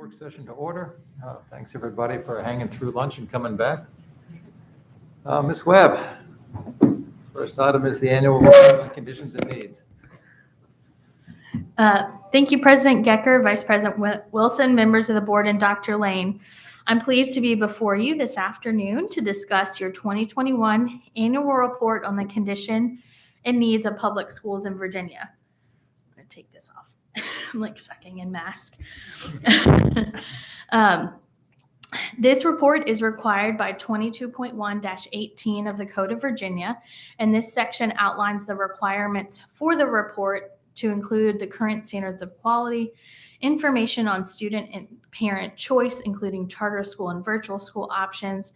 Work session to order. Thanks everybody for hanging through lunch and coming back. Ms. Webb, first item is the annual report on conditions and needs. Thank you, President Gecker, Vice President Wilson, members of the board, and Dr. Lane. I'm pleased to be before you this afternoon to discuss your 2021 annual report on the condition and needs of public schools in Virginia. I'm going to take this off. I'm like sucking in mask. This report is required by 22.1-18 of the Code of Virginia, and this section outlines the requirements for the report to include the current standards of quality, information on student and parent choice, including charter school and virtual school options,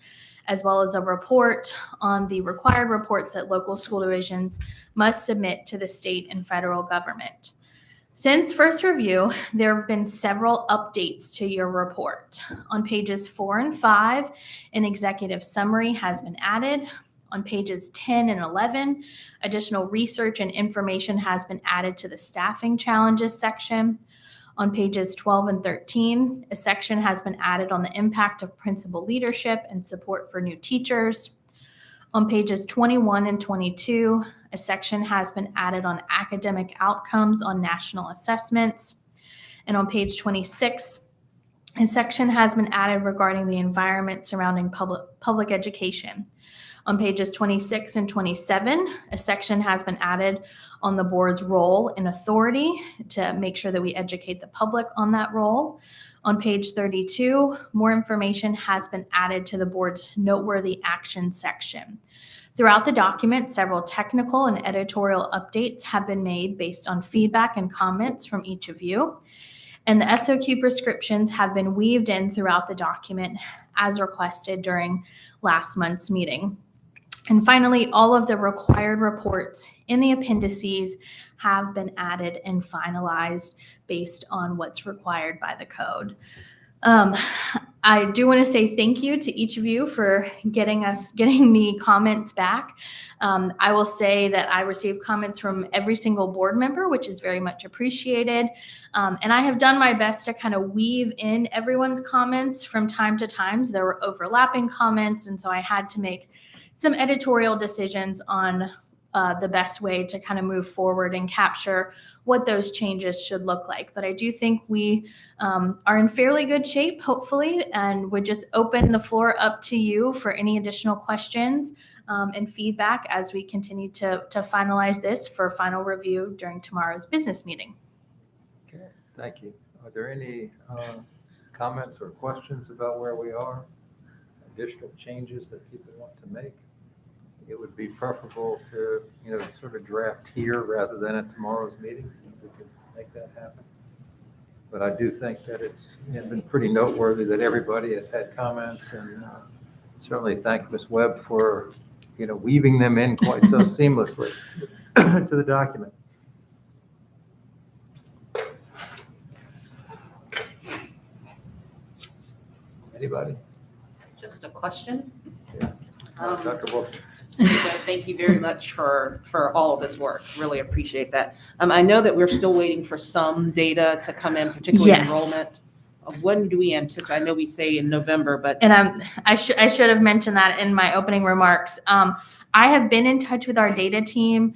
as well as a report on the required reports that local school divisions must submit to the state and federal government. Since first review, there have been several updates to your report. On pages 4 and 5, an executive summary has been added. On pages 10 and 11, additional research and information has been added to the staffing challenges section. On pages 12 and 13, a section has been added on the impact of principal leadership and support for new teachers. On pages 21 and 22, a section has been added on academic outcomes on national assessments. And on page 26, a section has been added regarding the environment surrounding public education. On pages 26 and 27, a section has been added on the board's role and authority to make sure that we educate the public on that role. On page 32, more information has been added to the board's Noteworthy Action section. Throughout the document, several technical and editorial updates have been made based on feedback and comments from each of you. And the SOQ prescriptions have been weaved in throughout the document as requested during last month's meeting. And finally, all of the required reports in the appendices have been added and finalized based on what's required by the code. I do want to say thank you to each of you for getting me comments back. I will say that I received comments from every single board member, which is very much appreciated. And I have done my best to kind of weave in everyone's comments from time to time. There were overlapping comments, and so I had to make some editorial decisions on the best way to kind of move forward and capture what those changes should look like. But I do think we are in fairly good shape, hopefully, and would just open the floor up to you for any additional questions and feedback as we continue to finalize this for final review during tomorrow's business meeting. Okay, thank you. Are there any comments or questions about where we are? Additional changes that people want to make? It would be preferable to, sort of draft here rather than at tomorrow's meeting. We could make that happen. But I do think that it's been pretty noteworthy that everybody has had comments, and certainly thank Ms. Webb for, weaving them in quite so seamlessly to the document. Anybody? Just a question. Yeah. Dr. Wilson. Thank you very much for all of this work. Really appreciate that. I know that we're still waiting for some data to come in, particularly Yes. enrollment. When do we anticipate? I know we say in November, but And I should have mentioned that in my opening remarks. I have been in touch with our data team.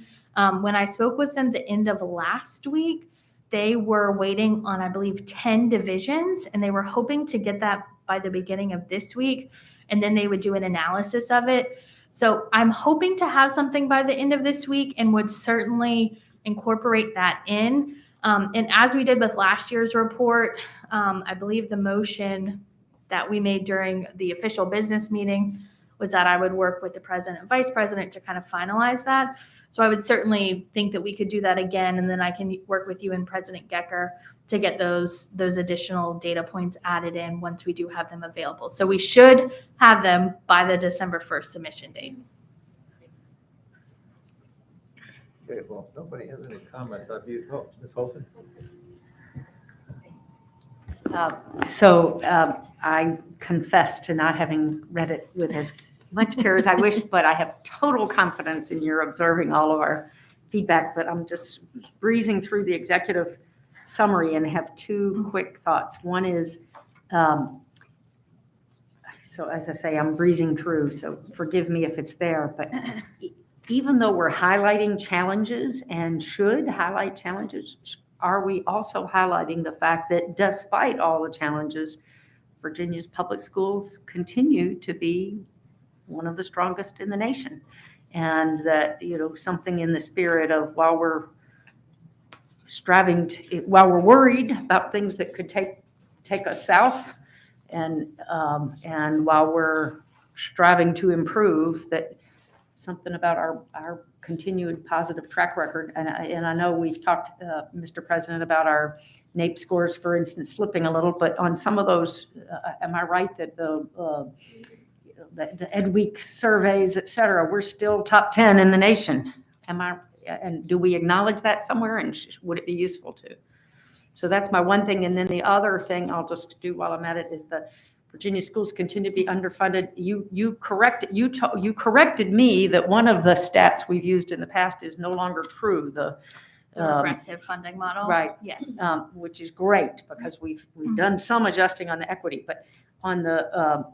When I spoke with them the end of last week, they were waiting on, I believe, 10 divisions, and they were hoping to get that by the beginning of this week, and then they would do an analysis of it. So I'm hoping to have something by the end of this week and would certainly incorporate that in. And as we did with last year's report, I believe the motion that we made during the official business meeting was that I would work with the president and vice president to kind of finalize that. So I would certainly think that we could do that again, and then I can work with you and President Gecker to get those additional data points added in once we do have them available. So we should have them by the December 1st submission date. Okay, well, if nobody has any comments. Ms. Holton? I confess to not having read it with as much care as I wish, but I have total confidence in your observing all of our feedback. But I'm just breezing through the executive summary and have two quick thoughts. One is So as I say, I'm breezing through, so forgive me if it's there, but even though we're highlighting challenges and should highlight challenges, are we also highlighting the fact that despite all the challenges, Virginia's public schools continue to be one of the strongest in the nation? And that, something in the spirit of while we're worried about things that could take us south, and while we're striving to improve, that something about our continued positive track record. And I know we've talked, Mr. President, about our NAEP scores, for instance, slipping a little, but on some of those, am I right that the Ed Week surveys, et cetera, we're still top 10 in the nation? And do we acknowledge that somewhere, and would it be useful to? So that's my one thing. And then the other thing I'll just do while I'm at it is the Virginia schools continue to be underfunded. You corrected me that one of the stats we've used in the past is no longer true. The Progressive funding model. Right. Yes. Which is great because we've done some adjusting on the equity, but on the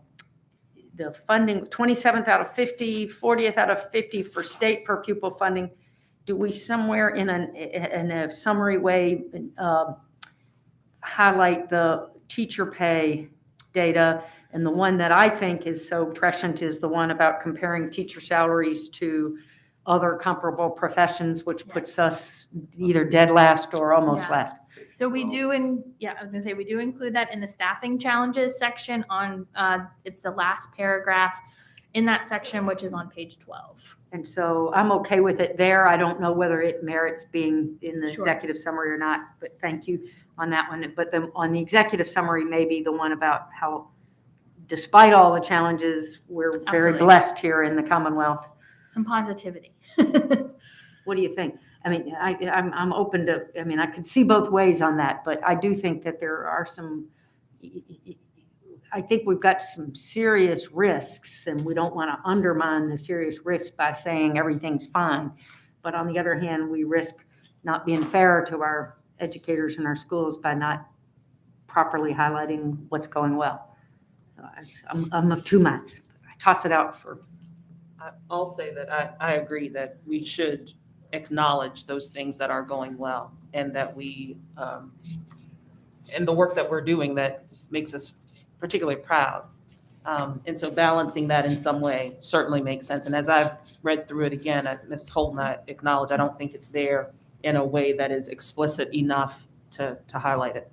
funding, 27th out of 50, 40th out of 50 for state per pupil funding, do we somewhere in a summary way highlight the teacher pay data? And the one that I think is so prescient is the one about comparing teacher salaries to other comparable professions, which puts us either dead last or almost last. So we do, I was gonna say, we do include that in the staffing challenges section on, it's the last paragraph in that section, which is on page 12. And so I'm okay with it there. I don't know whether it merits being in the Sure. executive summary or not, but thank you on that one. But on the executive summary, maybe the one about how, despite all the challenges, we're very Absolutely. blessed here in the Commonwealth. Some positivity. What do you think? I mean, I'm open to, I could see both ways on that, but I do think that there are some, I think we've got some serious risks, and we don't want to undermine the serious risks by saying everything's fine. But on the other hand, we risk not being fair to our educators in our schools by not properly highlighting what's going well. I'm of two minds. I toss it out for. I'll say that I agree that we should acknowledge those things that are going well, and that we, and the work that we're doing that makes us particularly proud. And so balancing that in some way certainly makes sense. And as I've read through it again, Ms. Holden, I acknowledge, I don't think it's there in a way that is explicit enough to highlight it.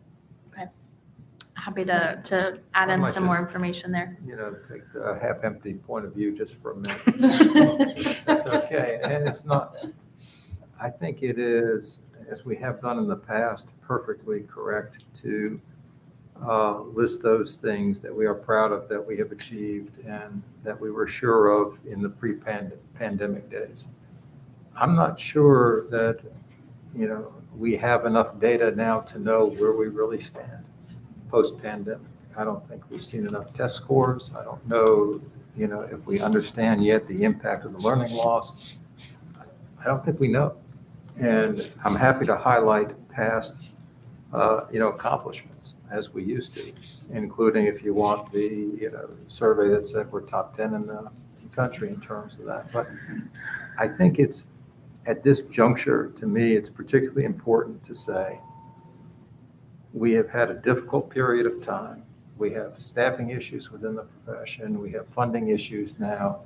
Happy to add I in might some more just- information there. Take the half-empty point of view just for a minute. That's okay. And it's not, I think it is, as we have done in the past, perfectly correct to list those things that we are proud of, that we have achieved, and that we were sure of in the pre-pandemic days. I'm not sure that, we have enough data now to know where we really stand post-pandemic. I don't think we've seen enough test scores. I don't know, if we understand yet the impact of the learning loss. I don't think we know. And I'm happy to highlight past, accomplishments as we used to, including, if you want, the, survey that said we're top 10 in the country in terms of that. But I think it's, at this juncture, to me, it's particularly important to say we have had a difficult period of time. We have staffing issues within the profession. We have funding issues now.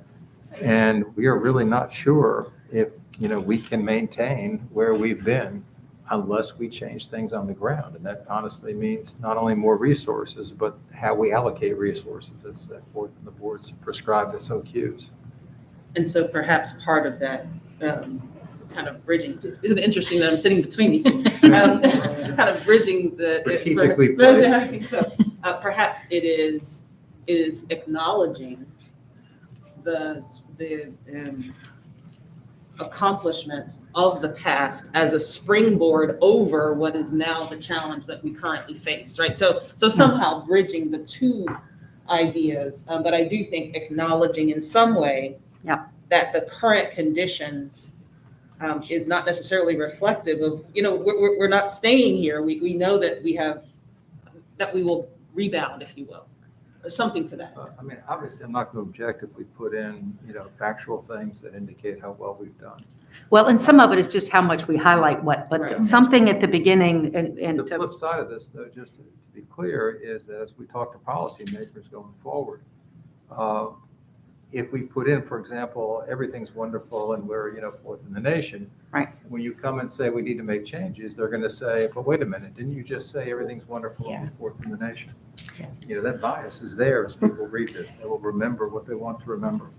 And we are really not sure if, we can maintain where we've been unless we change things on the ground. And that honestly means not only more resources, but how we allocate resources as set forth in the board's prescribed SOQs. And so perhaps part of that kind of bridging, isn't it interesting that I'm sitting between these two? Kind of bridging the. Strategically placed. I think so. Perhaps it is acknowledging the accomplishment of the past as a springboard over what is now the challenge that we currently face, right? So somehow bridging the two ideas, but I do think acknowledging in some way that the current condition is not necessarily reflective of, we're not staying here. We know that we will rebound, if you will, or something to that. I mean, obviously, I'm not going to object if we put in, factual things that indicate how well we've done. Well, and some of it is just how much we highlight what, but Right. something at the beginning and The to- flip side of this, though, just to be clear, is that as we talk to policymakers going forward, if we put in, for example, everything's wonderful and we're, fourth in the nation. Right. When you come and say we need to make changes, they're going to say, but wait a minute, didn't you just say everything's wonderful and we're fourth in the nation? Yeah. That bias is there as people read this. They will remember what they want to remember.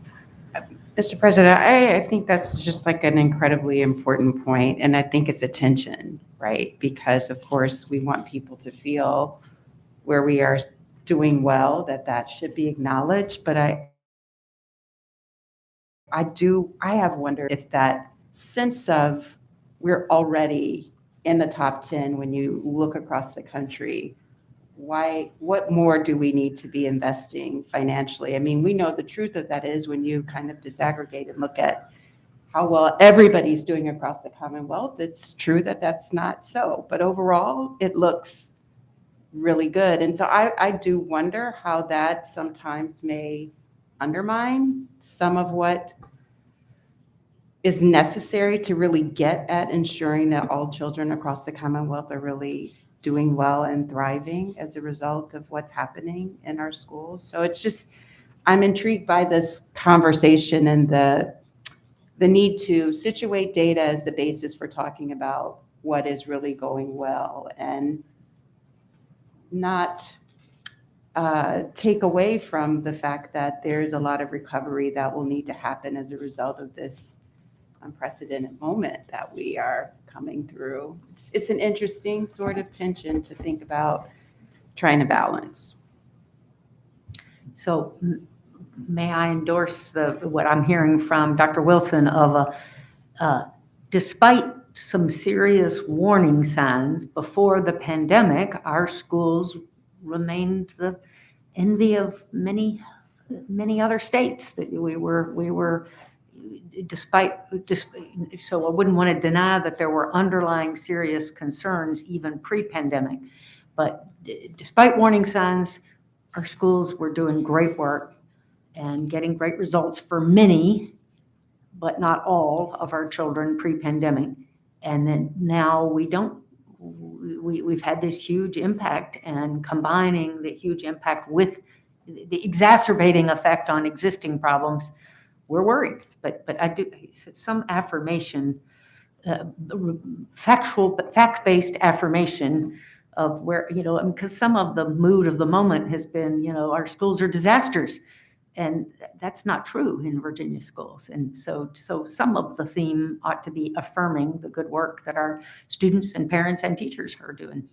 Mr. President, I think that's just like an incredibly important point, and I think it's attention, right? Because of course, we want people to feel where we are doing well, that should be acknowledged, but I have wondered if that sense of we're already in the top 10 when you look across the country, what more do we need to be investing financially? I mean, we know the truth of that is when you kind of disaggregate and look at how well everybody's doing across the Commonwealth, it's true that that's not so. But overall, it looks really good. And so I do wonder how that sometimes may undermine some of what is necessary to really get at ensuring that all children across the Commonwealth are really doing well and thriving as a result of what's happening in our schools. So it's just, I'm intrigued by this conversation and the need to situate data as the basis for talking about what is really going well and not take away from the fact that there's a lot of recovery that will need to happen as a result of this unprecedented moment that we are coming through. It's an interesting sort of tension to think about trying to balance. so may I endorse what I'm hearing from Dr. Wilson of despite some serious warning signs before the pandemic, our schools remained the envy of many other states. That we were despite so I wouldn't want to deny that there were underlying serious concerns even pre-pandemic, but despite warning signs, our schools were doing great work and getting great results for many, but not all of our children pre-pandemic. And then now we've had this huge impact, and combining the huge impact with the exacerbating effect on existing problems, we're worried. But I do some affirmation, fact-based affirmation of where, because some of the mood of the moment has been, our schools are disasters. And that's not true in Virginia schools. And so some of the theme ought to be affirming the good work that our students and parents and teachers are doing.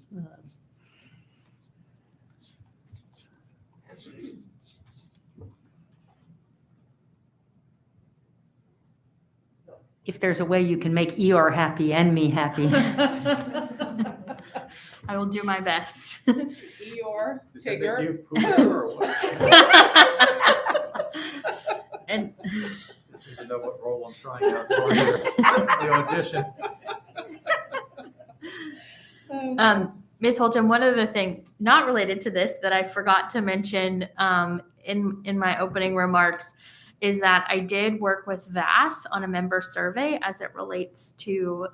If there's a way you can make Eeyore happy and me happy. I will do my best. Eeyore, Is that Tigger. you, Pooh, or what? And Just need to know what role I'm trying out for here. The audition. Ms. Holton, one other thing not related to this that I forgot to mention in my opening remarks is that I did work with VAS on a member survey as it relates to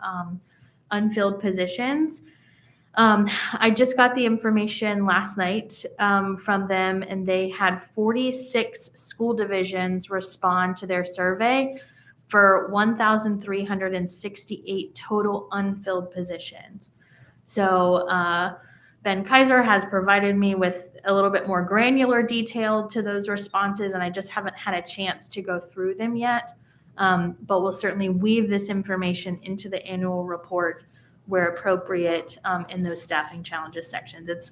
unfilled positions. I just got the information last night from them, and they had 46 school divisions respond to their survey for 1,368 total unfilled positions. So Ben Kaiser has provided me with a little bit more granular detail to those responses, and I just haven't had a chance to go through them yet. But we'll certainly weave this information into the annual report where appropriate in those staffing challenges sections. It's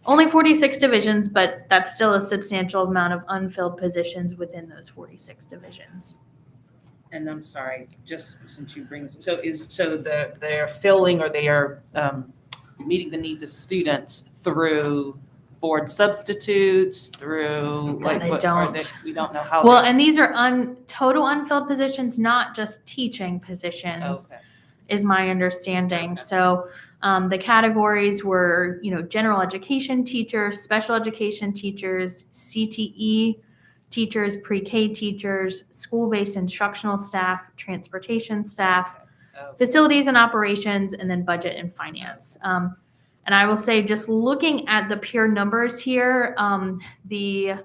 only 46 divisions, but that's still a substantial amount of unfilled positions within those 46 divisions. And I'm sorry, just since you bring, they're filling, or they are meeting the needs of students through board substitutes, through God, I what are don't. they? We don't know how. Well, and these are total unfilled positions, not just teaching positions, Okay. is my understanding. Okay. So The categories were, general education teachers, special education teachers, CTE teachers, pre-K teachers, school-based instructional staff, transportation staff, facilities and operations, and then budget and finance. And I will say, just looking at the pure numbers here, the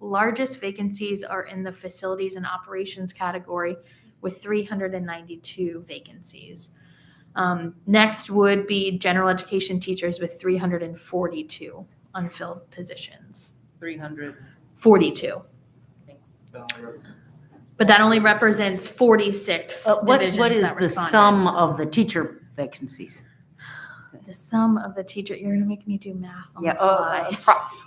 largest vacancies are in the facilities and operations category with 392 vacancies. Next would be general education teachers with 342 unfilled positions. 342. But that only represents 46 divisions What is that the responded. sum of the teacher vacancies? The sum of the teacher, you're gonna make me do math on the fly.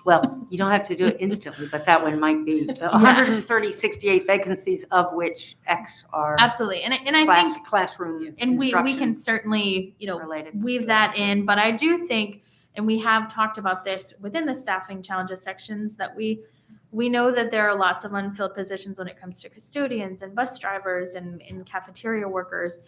Well, you don't have to do it instantly, but that one might be 168 vacancies, of which X are Absolutely, and I think, classroom and we can instruction certainly, related. weave that in, but I do think, and we have talked about this within the staffing challenges sections, that we know that there are lots of unfilled positions when it comes to custodians and bus drivers and cafeteria workers.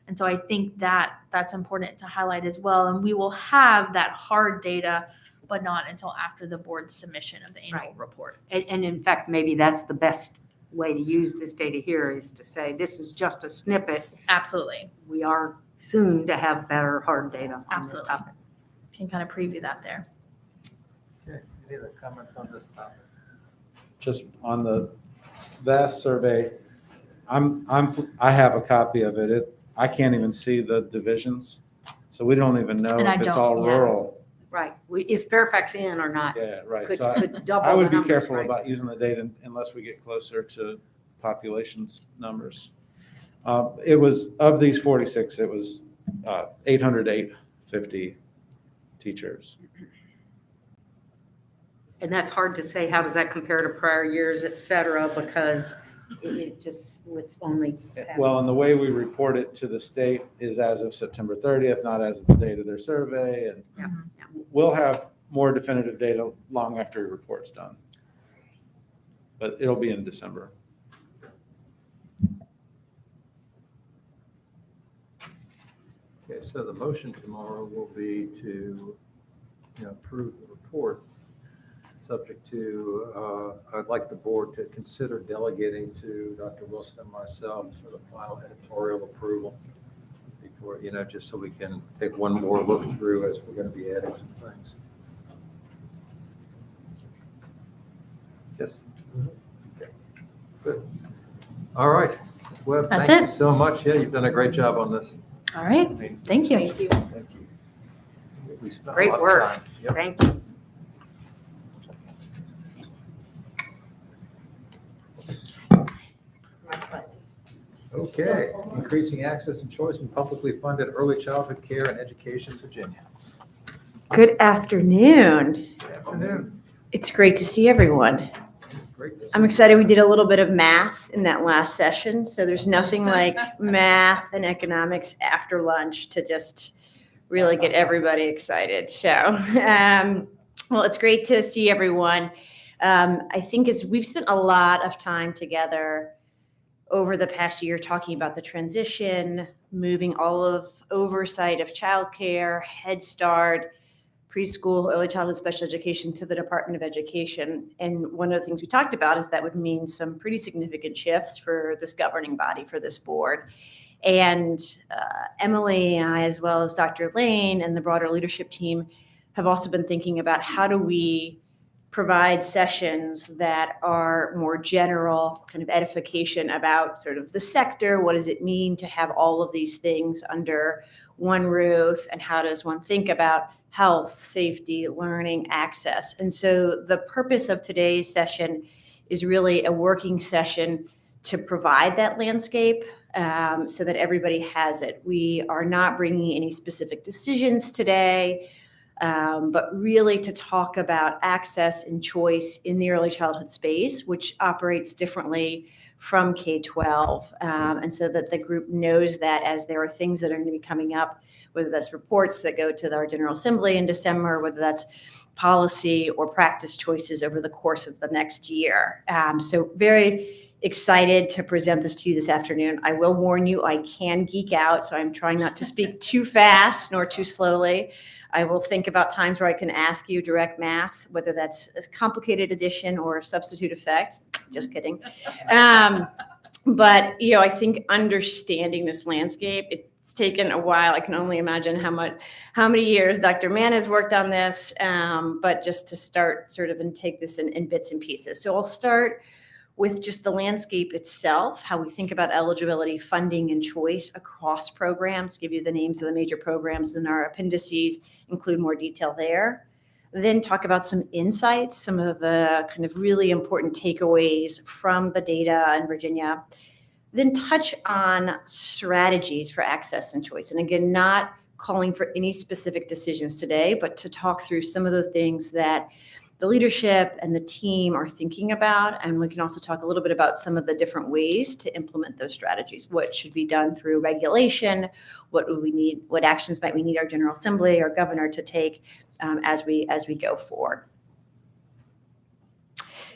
And so I think that that's important to highlight as well. And we will have that hard data, but not until after the board's submission of the annual report. And in fact, maybe that's the best way to use this data here, is to say, this is just a snippet. Absolutely. We are soon to have better hard data on this Absolutely. topic. Can kind of preview that there. Okay, any other comments on this topic? Just on the vast survey, I have a copy of it. I can't even see the divisions, so we don't even know And I if it's don't, all yeah. rural. Right. Is Fairfax in or not? Yeah, right. Could So double I would the be numbers, careful right? about using the data unless we get closer to populations numbers. It was, of these 46, it was 808.50 teachers. And that's hard to say, how does that compare to prior years, et cetera, because it just with only. Well, and the way we report it to the state is as of September 30th, not as of the date of their survey. And Yeah. we'll have more definitive data long after your report's done. But it'll be in December. Okay, so the motion tomorrow will be to, approve the report, subject to, I'd like the board to consider delegating to Dr. Wilson and myself for the final editorial approval before, just so we can take one more look through as we're going to be adding some things. Yes? Okay, good. All right. Well, That's thank you it. so much. Yeah, you've done a great job on this. All right. I mean, Thank you. Thank you. thank you. We spent a Great lot of work. time. Yep. Thank you. Okay, increasing access and choice in publicly funded early childhood care and education, Virginia. Good afternoon. Good afternoon. It's great to see everyone. Great to see I'm you. excited we did a little bit of math in that last session. So there's nothing like math and economics after lunch to just really get everybody excited. So, well, it's great to see everyone. I think we've spent a lot of time together over the past year talking about the transition, moving all of oversight of childcare, Head Start, preschool, early childhood special education to the Department of Education. And one of the things we talked about is that would mean some pretty significant shifts for this governing body, for this board. And Emily and I, as well as Dr. Lane and the broader leadership team, have also been thinking about how do we provide sessions that are more general kind of edification about sort of the sector. What does it mean to have all of these things under one roof? And how does one think about health, safety, learning, access? And so the purpose of today's session is really a working session to provide that landscape so that everybody has it. We are not bringing any specific decisions today. But really to talk about access and choice in the early childhood space, which operates differently from K-12. And so that the group knows that as there are things that are going to be coming up, whether that's reports that go to our General Assembly in December, whether that's policy or practice choices over the course of the next year. So very excited to present this to you this afternoon. I will warn you, I can geek out, so I'm trying not to speak too fast nor too slowly. I will think about times where I can ask you direct math, whether that's a complicated addition or a substitute effect. Just kidding. But, I think understanding this landscape, it's taken a while. I can only imagine how many years Dr. Mann has worked on this, but just to start sort of and take this in bits and pieces. So I'll start with just the landscape itself, how we think about eligibility, funding, and choice across programs, give you the names of the major programs, and our appendices include more detail there. Then talk about some insights, some of the kind of really important takeaways from the data in Virginia. Then touch on strategies for access and choice. And again, not calling for any specific decisions today, but to talk through some of the things that the leadership and the team are thinking about. And we can also talk a little bit about some of the different ways to implement those strategies. What should be done through regulation? What do we need? What actions might we need our General Assembly or governor to take as we go forward?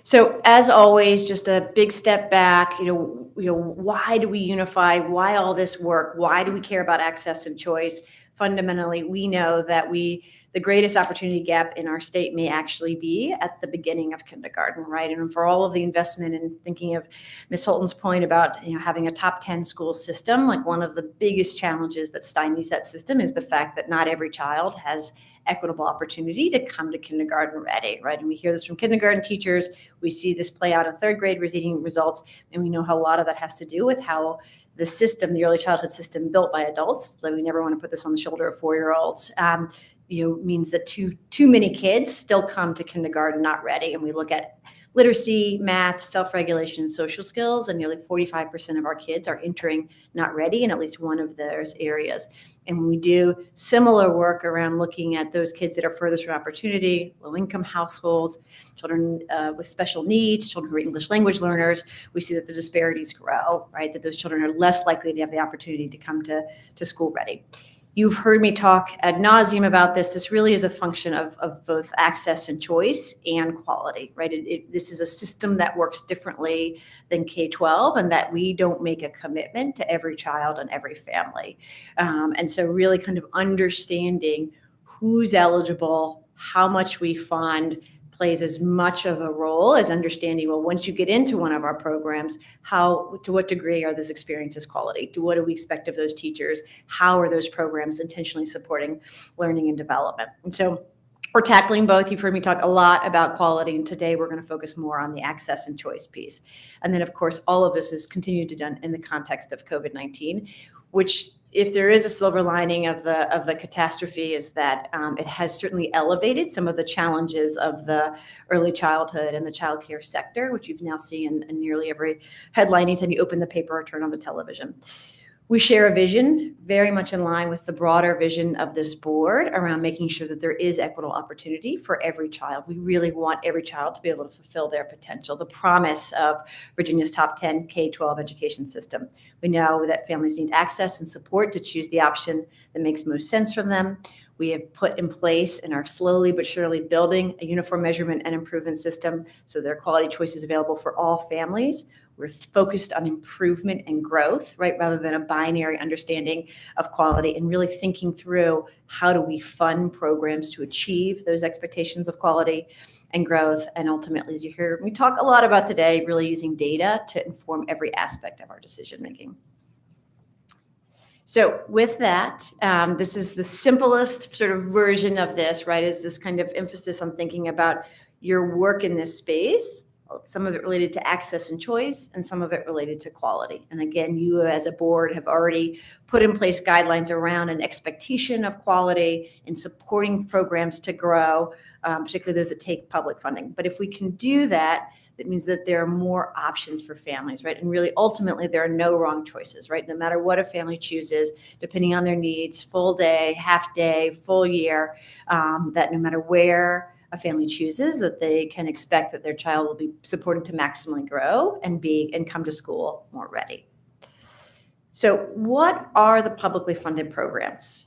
So as always, just a big step back, why do we unify? Why all this work? Why do we care about access and choice? Fundamentally, we know that the greatest opportunity gap in our state may actually be at the beginning of kindergarten, right? And for all of the investment in thinking of Ms. Holton's point about, having a top 10 school system, like one of the biggest challenges that stymies that system is the fact that not every child has equitable opportunity to come to kindergarten ready, right? And we hear this from kindergarten teachers. We see this play out in third grade reading results, and we know how a lot of that has to do with how the system, the early childhood system built by adults, though we never want to put this on the shoulder of 4-year-olds, means that too many kids still come to kindergarten not ready. And we look at literacy, math, self-regulation, and social skills, and nearly 45% of our kids are entering not ready in at least one of those areas. And when we do similar work around looking at those kids that are furthest from opportunity, low-income households, children with special needs, children who are English language learners, we see that the disparities grow, right? That those children are less likely to have the opportunity to come to school ready. You've heard me talk ad nauseum about this. This really is a function of both access and choice and quality, right? This is a system that works differently than K-12, and that we don't make a commitment to every child and every family. And so really kind of understanding who's eligible, how much we fund, plays as much of a role as understanding, well, once you get into one of our programs, to what degree are those experiences quality? What do we expect of those teachers? How are those programs intentionally supporting learning and development? And so we're tackling both. You've heard me talk a lot about quality, and today we're going to focus more on the access and choice piece. And then, of course, all of this is continued to be done in the context of COVID-19, which, if there is a silver lining of the catastrophe, is that it has certainly elevated some of the challenges of the early childhood and the child care sector, which you've now seen in nearly every headline anytime you open the paper or turn on the television. We share a vision very much in line with the broader vision of this board around making sure that there is equitable opportunity for every child. We really want every child to be able to fulfill their potential, the promise of Virginia's top 10 K-12 education system. We know that families need access and support to choose the option that makes most sense for them. We have put in place and are slowly but surely building a uniform measurement and improvement system so there are quality choices available for all families. We're focused on improvement and growth, right, rather than a binary understanding of quality, and really thinking through how do we fund programs to achieve those expectations of quality and growth. And ultimately, as you hear me talk a lot about today, really using data to inform every aspect of our decision making. So with that, this is the simplest sort of version of this, right, is this kind of emphasis on thinking about your work in this space, some of it related to access and choice, and some of it related to quality. And again, you as a board have already put in place guidelines around an expectation of quality and supporting programs to grow, particularly those that take public funding. But if we can do that, that means that there are more options for families, right? And really, ultimately, there are no wrong choices, right? No matter what a family chooses, depending on their needs, full day, half day, full year, that no matter where a family chooses, that they can expect that their child will be supported to maximally grow and come to school more ready. So what are the publicly funded programs?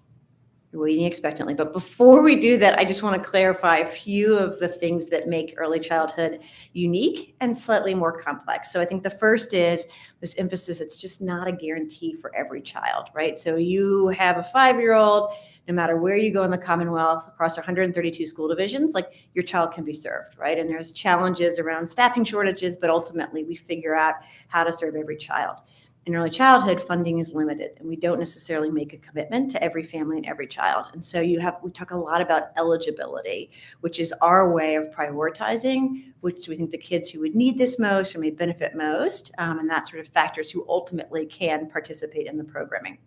You're waiting expectantly. But before we do that, I just want to clarify a few of the things that make early childhood unique and slightly more complex. So I think the first is this emphasis, it's just not a guarantee for every child, right? So you have a 5-year-old, no matter where you go in the Commonwealth, across 132 school divisions, like your child can be served, right? And there's challenges around staffing shortages, but ultimately we figure out how to serve every child. In early childhood, funding is limited, and we don't necessarily make a commitment to every family and every child. And so we talk a lot about eligibility, which is our way of prioritizing which we think the kids who would need this most or may benefit most, and that sort of factors who ultimately can participate in the programming.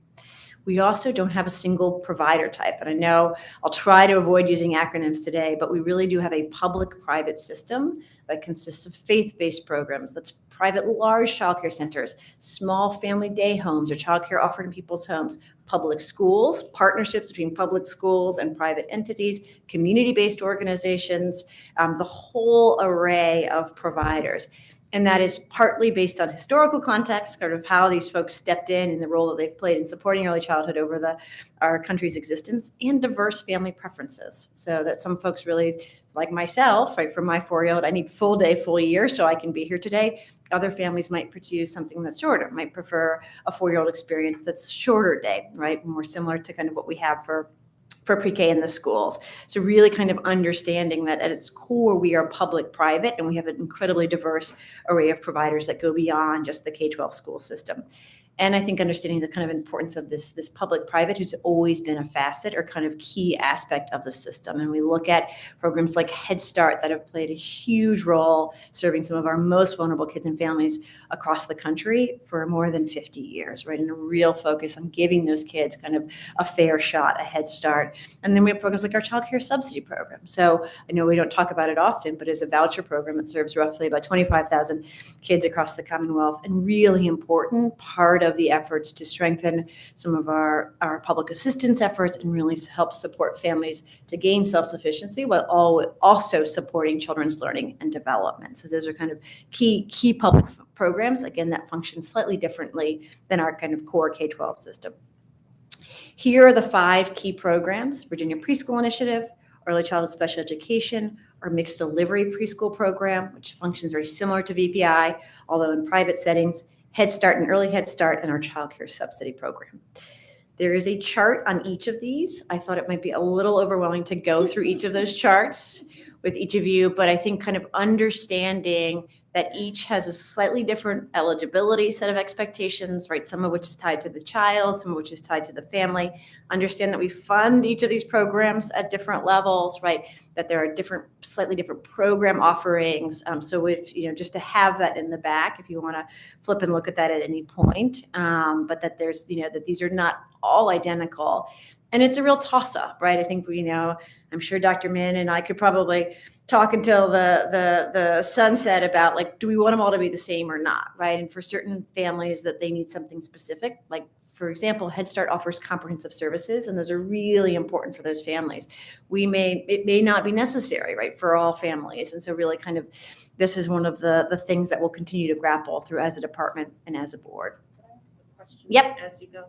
We also don't have a single provider type. And I know I'll try to avoid using acronyms today, but we really do have a public-private system that consists of faith-based programs, that's private large childcare centers, small family day homes or childcare offered in people's homes, public schools, partnerships between public schools and private entities, community-based organizations, the whole array of providers. And that is partly based on historical context, sort of how these folks stepped in the role that they've played in supporting early childhood over our country's existence, and diverse family preferences. So that some folks really, like myself, right, for my 4-year-old, I need full day, full year so I can be here today. Other families might pursue something that's shorter, might prefer a 4-year-old experience that's shorter day, right? More similar to kind of what we have for pre-K in the schools. So really kind of understanding that at its core, we are public-private, and we have an incredibly diverse array of providers that go beyond just the K-12 school system. And I think understanding the kind of importance of this public-private has always been a facet or kind of key aspect of the system. And we look at programs like Head Start that have played a huge role serving some of our most vulnerable kids and families across the country for more than 50 years, right? And a real focus on giving those kids kind of a fair shot, a head start. And then we have programs like our Child Care Subsidy program. So I know we don't talk about it often, but it's a voucher program that serves roughly about 25,000 kids across the Commonwealth, and really important part of the efforts to strengthen some of our public assistance efforts and really help support families to gain self-sufficiency while also supporting children's learning and development. So those are kind of key public programs, again, that function slightly differently than our kind of core K-12 system. Here are the 5 key programs: Virginia Preschool Initiative, Early Childhood Special Education, our Mixed Delivery Preschool Program, which functions very similar to VPI, although in private settings, Head Start and Early Head Start, and our Child Care Subsidy Program. There is a chart on each of these. I thought it might be a little overwhelming to go through each of those charts with each of you, but I think kind of understanding that each has a slightly different eligibility set of expectations, right? Some of which is tied to the child, some of which is tied to the family. Understand that we fund each of these programs at different levels, right? That there are slightly different program offerings. So if, just to have that in the back, if you want to flip and look at that at any point, but that there's, that these are not all identical. And it's a real toss-up, right? I think I'm sure Dr. Min and I could probably talk until the sunset about, like, do we want them all to be the same or not, right? And for certain families that they need something specific, like, for example, Head Start offers comprehensive services, and those are really important for those families. It may not be necessary, right, for all families. And so really kind of this is one of the things that we'll continue to grapple through as a department and as a board. Can I ask a question? Yep. As you go,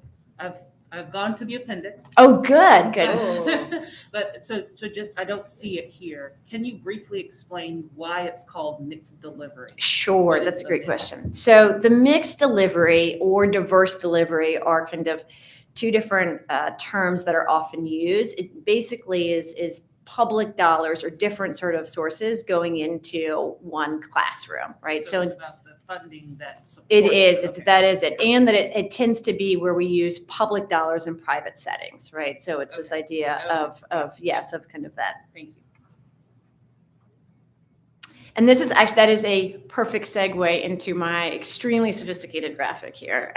I've gone to the appendix. Oh, good. But so just, I don't see it here. Can you briefly explain why it's called mixed delivery? Sure, What that's is a the great mix? question. So the mixed delivery or diverse delivery are kind of 2 different terms that are often used. It basically is public dollars or different sort of sources going into one classroom, right? So it's about the funding that supports. It is. Okay. That is it. And that it tends to be where we use public dollars in private settings, right? So it's this idea of kind of that. Thank you. And this is that is a perfect segue into my extremely sophisticated graphic here.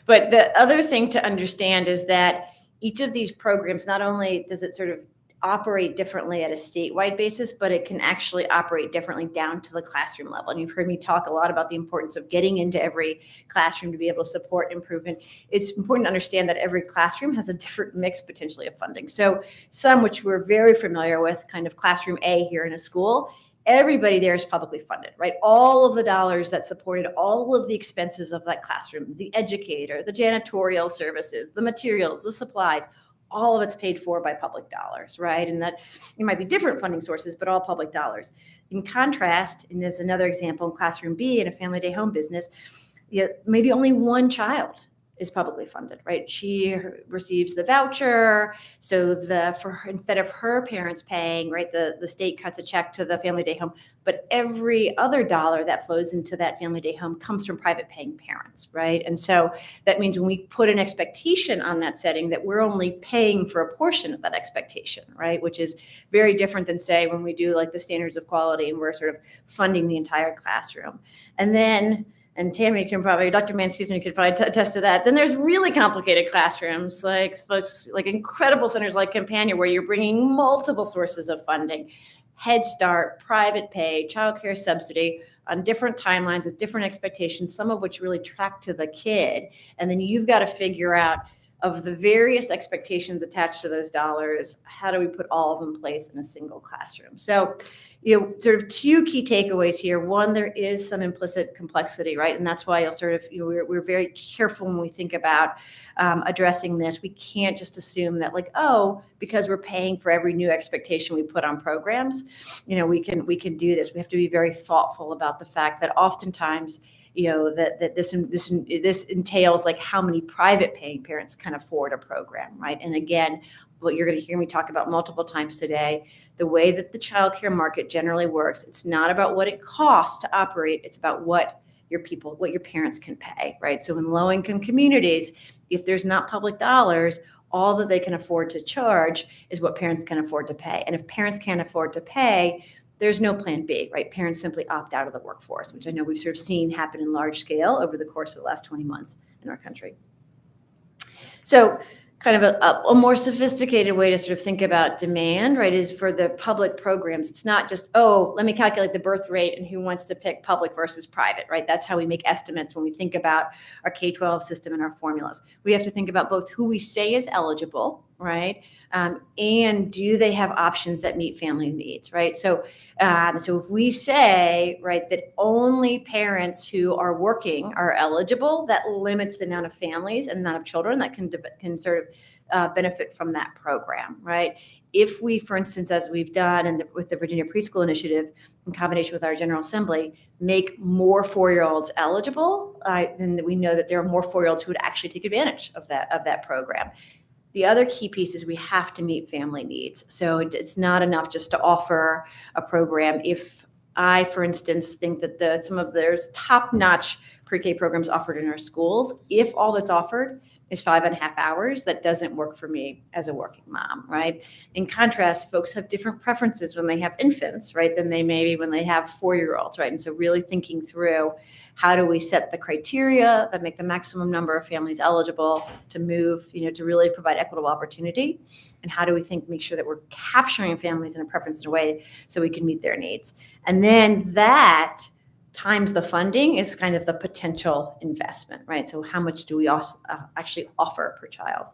But the other thing to understand is that each of these programs, not only does it sort of operate differently at a statewide basis, but it can actually operate differently down to the classroom level. And you've heard me talk a lot about the importance of getting into every classroom to be able to support improvement. It's important to understand that every classroom has a different mix potentially of funding. So some, which we're very familiar with, kind of classroom A here in a school, everybody there is publicly funded, right? All of the dollars that supported all of the expenses of that classroom, the educator, the janitorial services, the materials, the supplies, all of it's paid for by public dollars, right? And that it might be different funding sources, but all public dollars. In contrast, and there's another example in Classroom B in a family day home business, maybe only one child is publicly funded, right? She receives the voucher. So instead of her parents paying, right, the state cuts a check to the family day home, but every other dollar that flows into that family day home comes from private paying parents, right? And so that means when we put an expectation on that setting that we're only paying for a portion of that expectation, right? Which is very different than, say, when we do like the standards of quality and we're sort of funding the entire classroom. And then Tammy can probably, Dr. Mann, excuse me, could probably attest to that. Then there's really complicated classrooms, like folks, like incredible centers like Companion, where you're bringing multiple sources of funding, Head Start, private pay, childcare subsidy, on different timelines with different expectations, some of which really track to the kid. And then you've got to figure out, of the various expectations attached to those dollars, how do we put all of them in place in a single classroom? So, sort of two key takeaways here. One, there is some implicit complexity, right? And that's why you'll sort of, we're very careful when we think about addressing this. We can't just assume that like, oh, because we're paying for every new expectation we put on programs, we can do this. We have to be very thoughtful about the fact that oftentimes, that this entails like how many private paying parents can afford a program, right? And again, what you're going to hear me talk about multiple times today, the way that the childcare market generally works, it's not about what it costs to operate, it's about what your parents can pay, right? So in low-income communities, if there's not public dollars, all that they can afford to charge is what parents can afford to pay. And if parents can't afford to pay, there's no plan B, right? Parents simply opt out of the workforce, which I know we've sort of seen happen in large scale over the course of the last 20 months in our country. So kind of a more sophisticated way to sort of think about demand, right, is for the public programs. It's not just, oh, let me calculate the birth rate and who wants to pick public versus private, right? That's how we make estimates when we think about our K-12 system and our formulas. We have to think about both who we say is eligible, right, and do they have options that meet family needs, right? So if we say, right, that only parents who are working are eligible, that limits the amount of families and the amount of children that can sort of benefit from that program, right? If we, for instance, as we've done with the Virginia Preschool Initiative, in combination with our General Assembly, make more 4-year-olds eligible, then we know that there are more 4-year-olds who would actually take advantage of that program. The other key piece is we have to meet family needs. So it's not enough just to offer a program. If I, for instance, think that there's top-notch pre-K programs offered in our schools, if all that's offered is 5.5 hours, that doesn't work for me as a working mom, right? In contrast, folks have different preferences when they have infants, right, than they maybe when they have 4-year-olds, right? And so really thinking through, how do we set the criteria that make the maximum number of families eligible to move, to really provide equitable opportunity? And how do we make sure that we're capturing families in a preference in a way so we can meet their needs? And then that times the funding is kind of the potential investment, right? So how much do we also actually offer per child?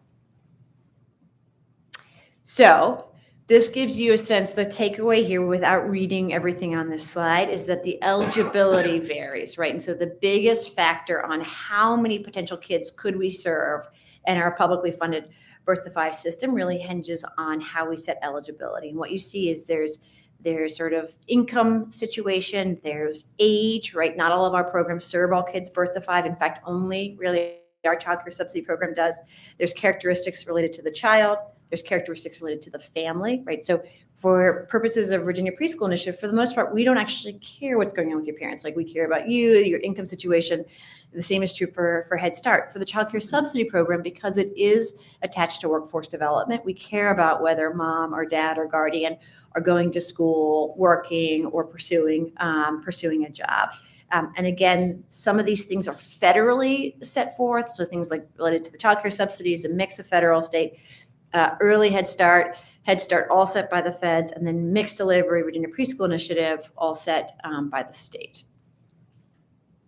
So this gives you a sense, the takeaway here without reading everything on this slide is that the eligibility varies, right? And so the biggest factor on how many potential kids could we serve in our publicly funded birth to 5 system really hinges on how we set eligibility. And what you see is there's sort of income situation, there's age, right? Not all of our programs serve all kids birth to 5. In fact, only really our childcare subsidy program does. There's characteristics related to the child. There's characteristics related to the family, right? So for purposes of Virginia Preschool Initiative, for the most part, we don't actually care what's going on with your parents. Like we care about you, your income situation. The same is true for Head Start. For the childcare subsidy program, because it is attached to workforce development, we care about whether mom or dad or guardian are going to school, working, or pursuing a job. And again, some of these things are federally set forth. So things like related to the childcare subsidies, a mix of federal, state, early Head Start all set by the feds, and then mixed delivery, Virginia Preschool Initiative, all set by the state.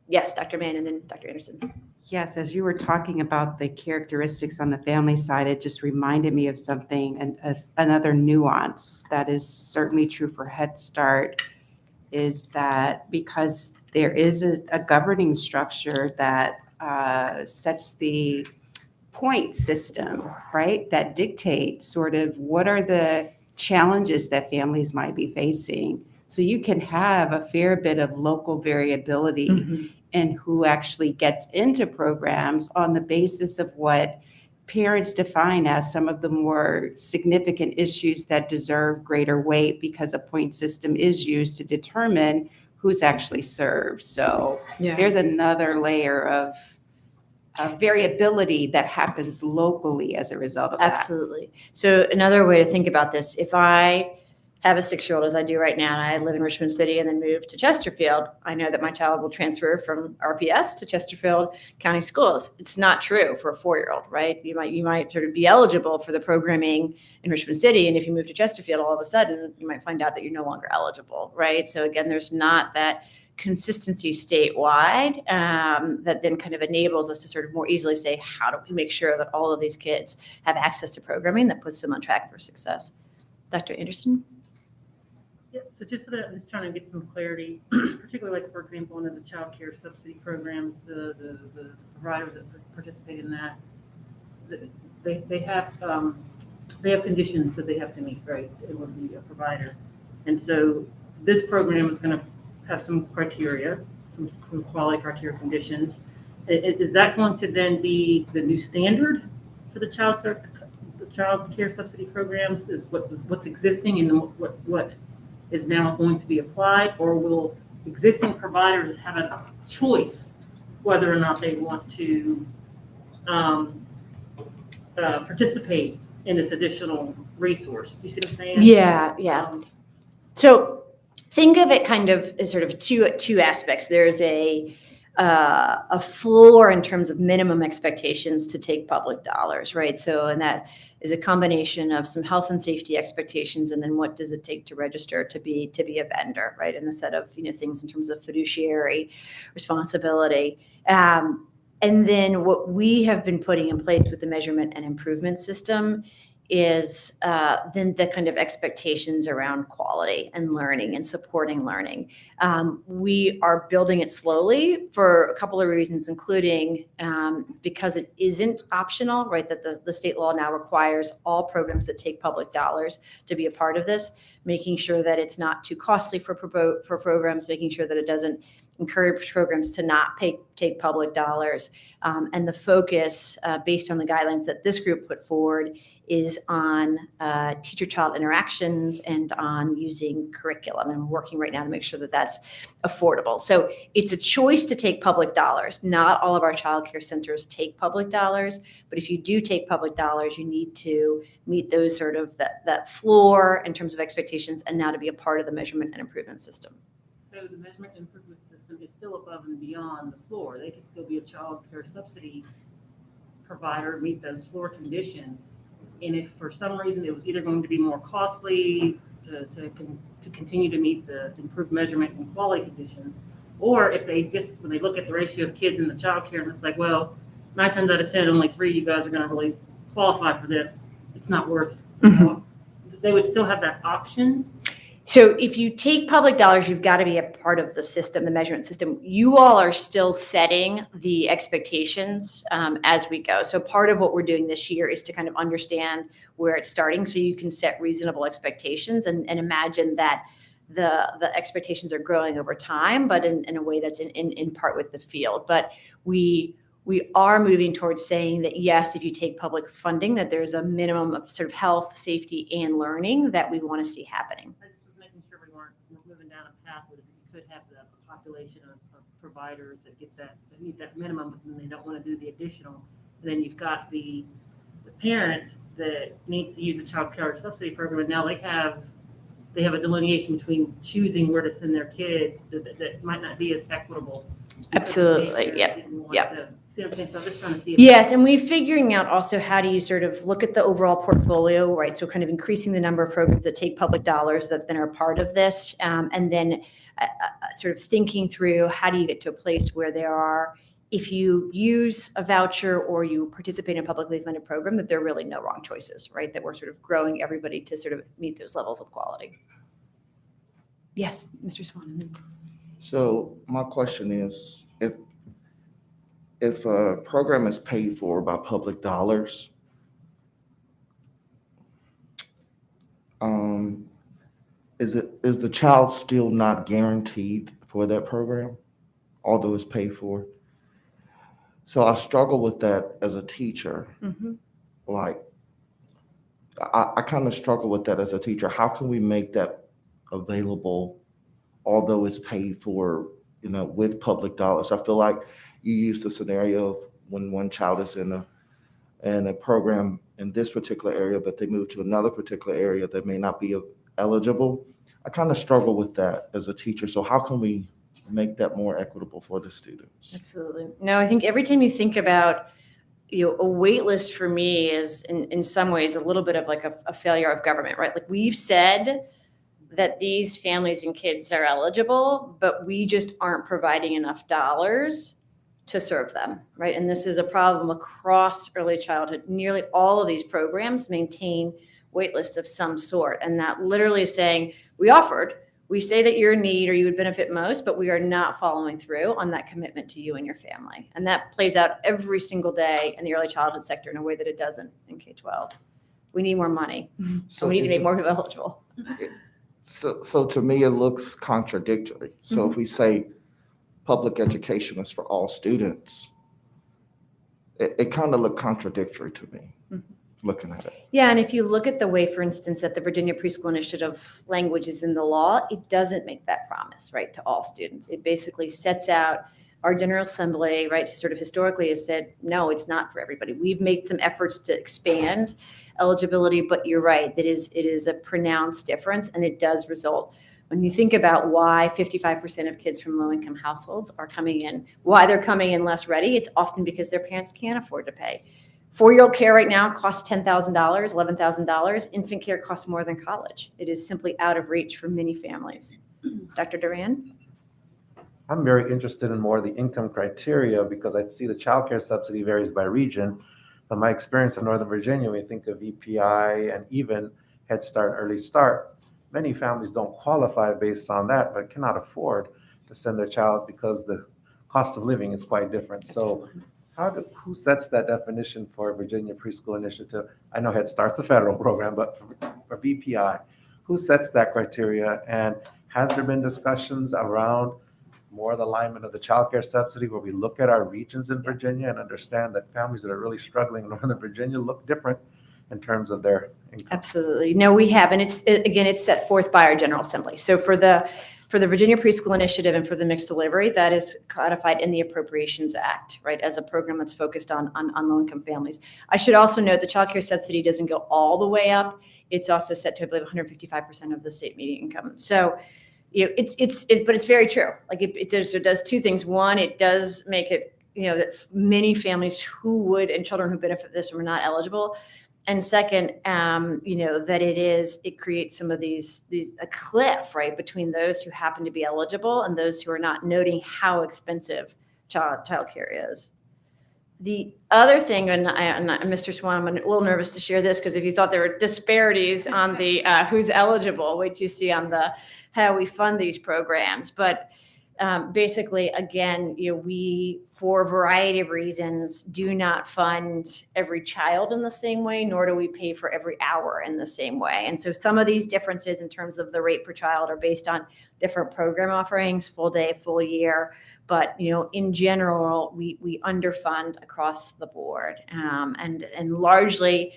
Yes, Dr. Mann, and then Dr. Anderson. Yes, as you were talking about the characteristics on the family side, it just reminded me of something, and another nuance that is certainly true for Head Start is that because there is a governing structure that sets the point system, right, that dictates sort of what are the challenges that families might be facing. So you can have a fair bit of local variability in who actually gets into programs on the basis of what parents define as some of the more significant issues that deserve greater weight, because a point system is used to determine who's actually served. So there's another layer of variability that happens locally as a result of that. Absolutely. So another way to think about this, if I have a 6-year-old, as I do right now, and I live in Richmond City and then move to Chesterfield, I know that my child will transfer from RPS to Chesterfield County Schools. It's not true for a 4-year-old, right? You might sort of be eligible for the programming in Richmond City, and if you move to Chesterfield, all of a sudden you might find out that you're no longer eligible, right? So again, there's not that consistency statewide that then kind of enables us to sort of more easily say, how do we make sure that all of these kids have access to programming that puts them on track for success? Dr. Anderson? Yeah, so just so that I'm just trying to get some clarity, particularly like, for example, under the child care subsidy programs, the providers that participate in that, they have conditions that they have to meet, right, in order to be a provider. And so this program is going to have some criteria, some quality criteria conditions. Is that going to then be the new standard for the child care subsidy programs? Is what's existing and what is now going to be applied, or will existing providers have a choice whether or not they want to participate in this additional resource? Do you see what I'm saying? Yeah. So think of it kind of as sort of two aspects. There's a floor in terms of minimum expectations to take public dollars, right? So, and that is a combination of some health and safety expectations, and then what does it take to register to be a vendor, right? And a set of things in terms of fiduciary responsibility. And then what we have been putting in place with the measurement and improvement system is then the kind of expectations around quality and learning and supporting learning. We are building it slowly for a couple of reasons, including because it isn't optional, right? That the state law now requires all programs that take public dollars to be a part of this, making sure that it's not too costly for programs, making sure that it doesn't encourage programs to not take public dollars. And the focus, based on the guidelines that this group put forward, is on teacher-child interactions and on using curriculum. And we're working right now to make sure that that's affordable. So it's a choice to take public dollars. Not all of our child care centers take public dollars, but if you do take public dollars, you need to meet those sort of that floor in terms of expectations, and now to be a part of the measurement and improvement system. So the measurement and improvement system is still above and beyond the floor. They could still be a child care subsidy provider, meet those floor conditions. And if for some reason it was either going to be more costly to continue to meet the improved measurement and quality conditions, or if they just, when they look at the ratio of kids in the child care, and it's like, well, 9 times out of 10, only 3 of you guys are going to really qualify for this, it's not worth they would still have that option. So if you take public dollars, you've got to be a part of the system, the measurement system. You all are still setting the expectations as we go. So part of what we're doing this year is to kind of understand where it's starting, so you can set reasonable expectations and imagine that the expectations are growing over time, but in a way that's in part with the field. But we are moving towards saying that, yes, if you take public funding, that there's a minimum of sort of health, safety, and learning that we want to see happening. Making sure we weren't moving down a path where you could have the population of providers that meet that minimum, but then they don't want to do the additional. And then you've got the parent that needs to use a child care subsidy program, and now they have a delineation between choosing where to send their kid that might not be as equitable. Absolutely. Yep. See what I'm saying? So I'm just trying to see. Yes, and we're figuring out also how do you sort of look at the overall portfolio, right? So kind of increasing the number of programs that take public dollars that then are part of this, and then sort of thinking through how do you get to a place where there are, if you use a voucher or you participate in a publicly funded program, that there are really no wrong choices, right? That we're sort of growing everybody to sort of meet those levels of quality. Yes, Mr. Swan. So my question is, if a program is paid for by public dollars, is the child still not guaranteed for that program, although it's paid for? So I struggle with that as a teacher. Mhm. Like, I kind of struggle with that as a teacher. How can we make that available, although it's paid for, with public dollars? I feel like you used the scenario of when one child is in a program in this particular area, but they move to another particular area that may not be eligible. I kind of struggle with that as a teacher. So how can we make that more equitable for the students? Absolutely. No, I think every time you think about, a wait list for me is in some ways a little bit of like a failure of government, right? Like we've said that these families and kids are eligible, but we just aren't providing enough dollars to serve them, right? And this is a problem across early childhood. Nearly all of these programs maintain wait lists of some sort. And that literally is saying, we say that you're in need or you would benefit most, but we are not following through on that commitment to you and your family. And that plays out every single day in the early childhood sector in a way that it doesn't in K-12. We need more money. So and we need to is make it- more people eligible. So to me, it looks contradictory. So if we say public education is for all students, it kind of looked contradictory to me, looking at it. Yeah, and if you look at the way, for instance, that the Virginia Preschool Initiative language is in the law, it doesn't make that promise, right, to all students. It basically sets out our General Assembly, right, sort of historically has said, no, it's not for everybody. We've made some efforts to expand eligibility, but you're right, it is a pronounced difference, and it does result. When you think about why 55% of kids from low-income households are coming in, why they're coming in less ready, it's often because their parents can't afford to pay. 4-year-old care right now costs $10,000, $11,000. Infant care costs more than college. It is simply out of reach for many families. Dr. Duran? I'm very interested in more of the income criteria because I see the child care subsidy varies by region. But my experience in Northern Virginia, when you think of EPI and even Head Start and Early Start, many families don't qualify based on that, but cannot afford to send their child because the cost of living is quite different. So who sets that definition for Virginia Preschool Initiative? I know Head Start's a federal program, but for VPI, who sets that criteria? And has there been discussions around more the alignment of the child care subsidy where we look at our regions in Virginia and understand that families that are really struggling in Northern Virginia look different in terms of their income? Absolutely. No, we have. And it's set forth by our General Assembly. So for the Virginia Preschool Initiative and for the mixed delivery, that is codified in the Appropriations Act, right, as a program that's focused on low-income families. I should also note the child care subsidy doesn't go all the way up. It's also set to, I believe, 155% of the state median income. So, but it's very true. Like it does two things. One, it does make it, that many families who would and children who benefit this are not eligible. And second, that it creates some of a cliff, right, between those who happen to be eligible and those who are not, noting how expensive child care is. The other thing, and Mr. Swan, I'm a little nervous to share this because if you thought there were disparities on the who's eligible, wait till you see on the how we fund these programs. But basically, again, we, for a variety of reasons, do not fund every child in the same way, nor do we pay for every hour in the same way. And so some of these differences in terms of the rate per child are based on different program offerings, full day, full year. But, in general, we underfund across the board. And largely,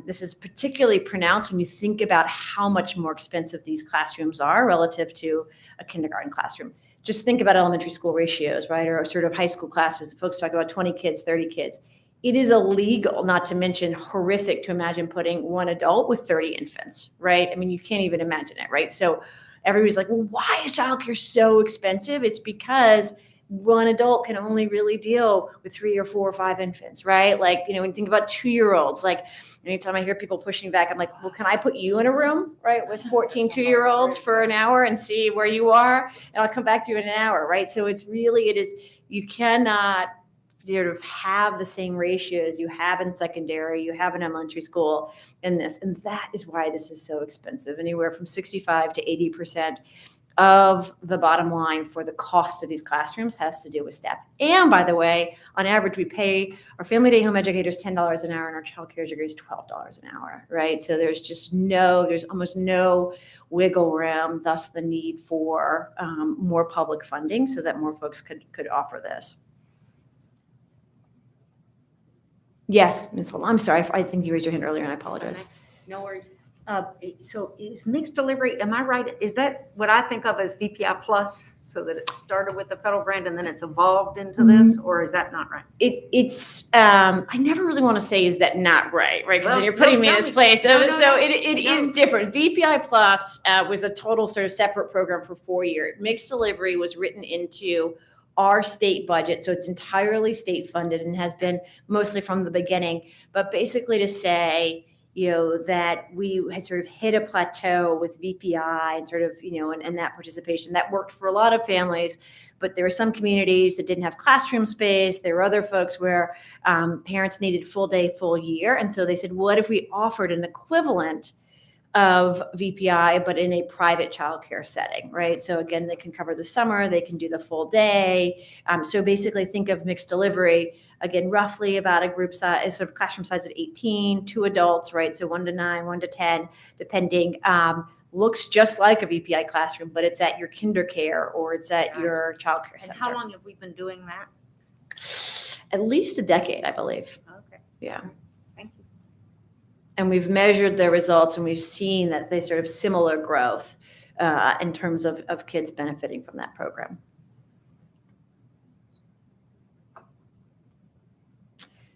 this is particularly pronounced when you think about how much more expensive these classrooms are relative to a kindergarten classroom. Just think about elementary school ratios, right? Or sort of high school classes. Folks talk about 20 kids, 30 kids. It is illegal, not to mention horrific, to imagine putting one adult with 30 infants, right? I mean, you can't even imagine it, right? So everybody's like, well, why is childcare so expensive? It's because one adult can only really deal with 3 or 4 or 5 infants, right? Like, when you think about 2-year-olds, like anytime I hear people pushing back, I'm like, well, can I put you in a room, right, with 14 2-year-olds for an hour and see where you are? And I'll come back to you in an hour, right? So it is, you cannot sort of have the same ratios you have in secondary, you have in elementary school in this. And that is why this is so expensive. Anywhere from 65 to 80% of the bottom line for the cost of these classrooms has to do with staff. And by the way, on average, we pay our family day home educators $10 an hour and our child care educators $12 an hour, right? So there's almost no wiggle room, thus the need for more public funding so that more folks could offer this. Yes, Ms. Holm, I'm sorry, I think you raised your hand earlier and I apologize. No worries. So is mixed delivery, am I right? Is that what I think of as VPI plus? So that it started with the federal grant and then it's evolved into this, or is that not right? It's I never really want to say is that not right, right? Because Well, then you're no, putting me in tell this me. place. So, No, no, so no. it is No. different. VPI Plus was a total sort of separate program for 4 years. Mixed delivery was written into our state budget, so it's entirely state funded and has been mostly from the beginning. But basically to say, that we had sort of hit a plateau with VPI and sort of, and that participation that worked for a lot of families, but there were some communities that didn't have classroom space. There were other folks where parents needed full day, full year. And so they said, what if we offered an equivalent of VPI, but in a private childcare setting, right? So again, they can cover the summer, they can do the full day. So basically think of mixed delivery, again, roughly about a group size, sort of classroom size of 18, 2 adults, right? So 1 to 9, 1 to 10, depending, looks just like a VPI classroom, but it's at your kinder care or it's at your childcare And center. how long have we been doing that? At least a decade, I believe. Okay, Yeah. thank you. And we've measured their results and we've seen that they sort of similar growth in terms of kids benefiting from that program.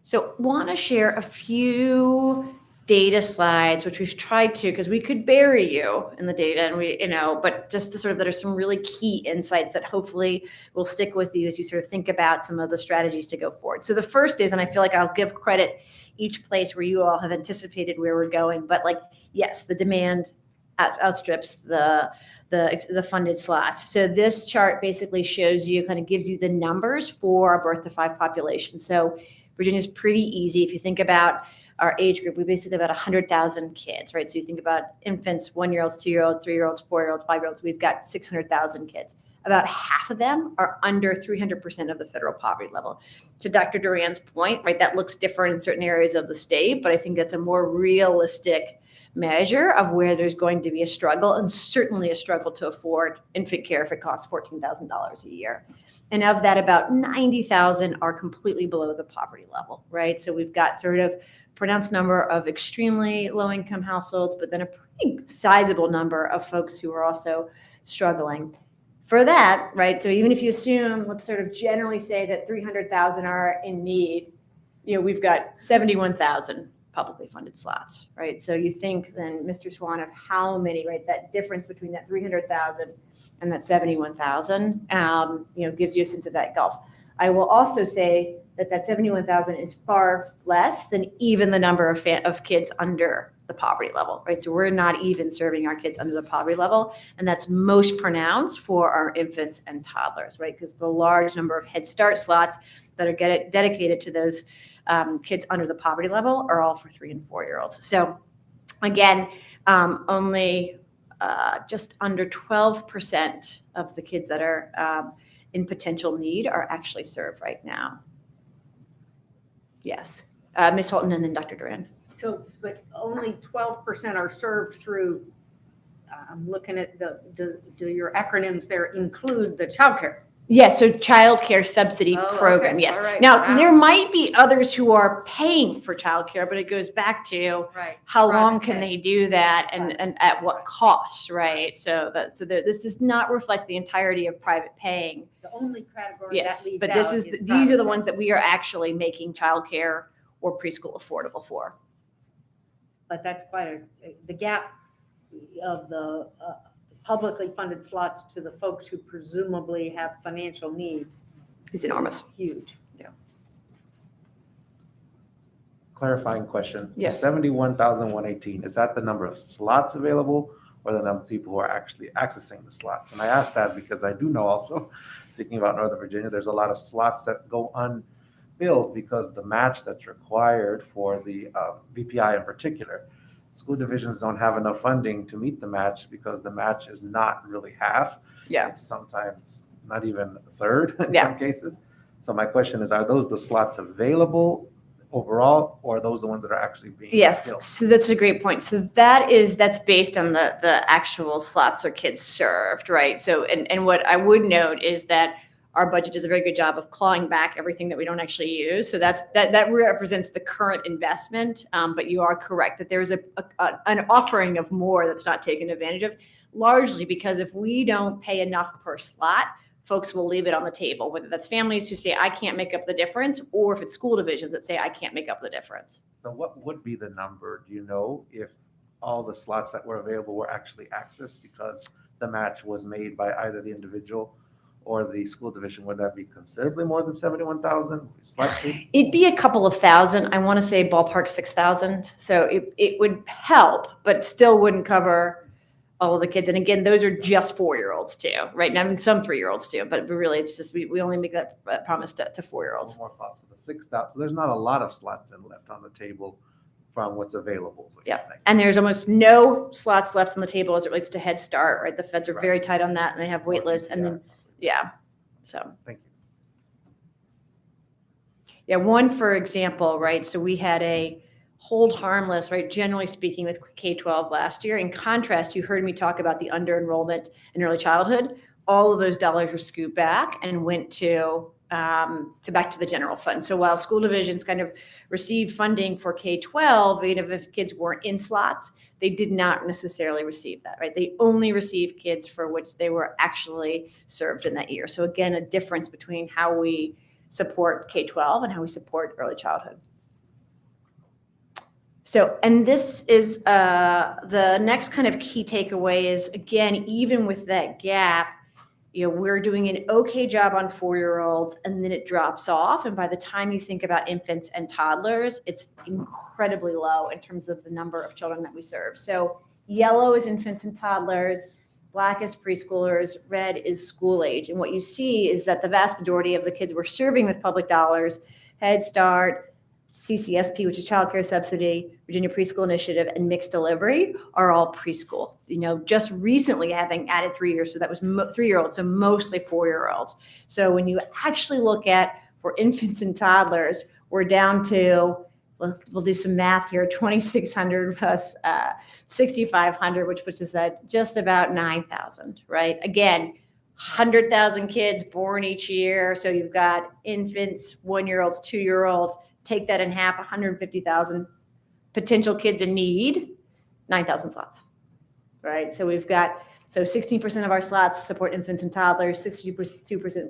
So want to share a few data slides, which we've tried to, because we could bury you in the data and but just to sort of, that are some really key insights that hopefully will stick with you as you sort of think about some of the strategies to go forward. So the first is, and I feel like I'll give credit each place where you all have anticipated where we're going, but yes, the demand outstrips the funded slots. So this chart basically shows you, kind of gives you the numbers for our birth to 5 population. So Virginia's pretty easy. If you think about our age group, we basically have about 100,000 kids, right? So you think about infants, 1-year-olds, 2-year-olds, 3-year-olds, 4-year-olds, 5-year-olds, we've got 600,000 kids. About half of them are under 300% of the federal poverty level. To Dr. Duran's point, right, that looks different in certain areas of the state, but I think that's a more realistic measure of where there's going to be a struggle, and certainly a struggle to afford infant care if it costs $14,000 a year. And of that, about 90,000 are completely below the poverty level, right? So we've got sort of pronounced number of extremely low-income households, but then a pretty sizable number of folks who are also struggling. For that, right, so even if you assume, let's sort of generally say that 300,000 are in need, we've got 71,000 publicly funded slots, right? So you think then, Mr. Swan, of how many, right, that difference between that 300,000 and that 71,000, gives you a sense of that gulf. I will also say that 71,000 is far less than even the number of kids under the poverty level, right? So we're not even serving our kids under the poverty level, and that's most pronounced for our infants and toddlers, right? Because the large number of Head Start slots that are dedicated to those kids under the poverty level are all for 3- and 4-year-olds. So again, only just under 12% of the kids that are in potential need are actually served right now. Yes. Ms. Holton and then Dr. Duran. So, but only 12% are served through, I'm looking at do your acronyms there include the childcare? Yes, so child care subsidy program, okay. yes. All right. Now, Wow. there might be others who are paying for childcare, but it goes back to Right. how Private long can pay. they do that and at what cost, right? So this does not reflect the entirety of private paying. The only category Yes, that leaves but out these are private the pay. ones that we are actually making childcare or preschool affordable for. But that's quite the gap of the publicly funded slots to the folks who presumably have financial need. It's enormous. Huge. Clarifying question. Yes. 71,118, is that the number of slots available or the number of people who are actually accessing the slots? And I ask that because I do know also, speaking about Northern Virginia, there's a lot of slots that go unfilled because the match that's required for the VPI in particular, school divisions don't have enough funding to meet the match because the match is not really half. Yeah. It's sometimes not even a third in Yeah. some cases. So my question is, are those the slots available overall, or are those the ones that are actually being Yes, filled? so that's a great point. So that's based on the actual slots or kids served, right? So, and what I would note is that our budget does a very good job of clawing back everything that we don't actually use. So that represents the current investment. But you are correct that there's an offering of more that's not taken advantage of, largely because if we don't pay enough per slot, folks will leave it on the table, whether that's families who say, I can't make up the difference, or if it's school divisions that say, I can't make up the difference. So what would be the number, do you know, if all the slots that were available were actually accessed because the match was made by either the individual or the school division? Would that be considerably more than 71,000? Slightly? It'd be a couple of thousand. I want to say ballpark 6,000. So it would help, but it still wouldn't cover all of the kids. And again, those are just 4-year-olds too, right? And I mean, some 3-year-olds too, but really it's just, we only make that promise to 4-year-olds. More thoughts. So the 6,000. So there's not a lot of slots then left on the table from what's available, is what you're Yeah. saying. And there's almost no slots left on the table as it relates to Head Start, right? The feds are very tight on that and they have wait lists. And then, yeah, so. Thank you. Yeah, one, for example, right? So we had a hold harmless, right? Generally speaking, with K-12 last year. In contrast, you heard me talk about the under enrollment in early childhood. All of those dollars were scooped back and went to back to the general fund. So while school divisions kind of received funding for K-12, even if kids weren't in slots, they did not necessarily receive that, right? They only received kids for which they were actually served in that year. So again, a difference between how we support K-12 and how we support early childhood. So, and this is the next kind of key takeaway is, again, even with that gap, we're doing an okay job on 4-year-olds and then it drops off. And by the time you think about infants and toddlers, it's incredibly low in terms of the number of children that we serve. So yellow is infants and toddlers, black is preschoolers, red is school age. And what you see is that the vast majority of the kids we're serving with public dollars, Head Start, CCSP, which is Child Care Subsidy, Virginia Preschool Initiative, and Mixed Delivery are all preschool. Just recently having added 3 years, so that was 3-year-olds, so mostly 4-year-olds. So when you actually look at for infants and toddlers, we're down to, we'll do some math here, 2,600 plus 6,500, which puts us at just about 9,000, right? Again, 100,000 kids born each year. So you've got infants, 1-year-olds, 2-year-olds. Take that in half, 150,000 potential kids in need, 9,000 slots, right? So we've got, 16% of our slots support infants and toddlers, 62%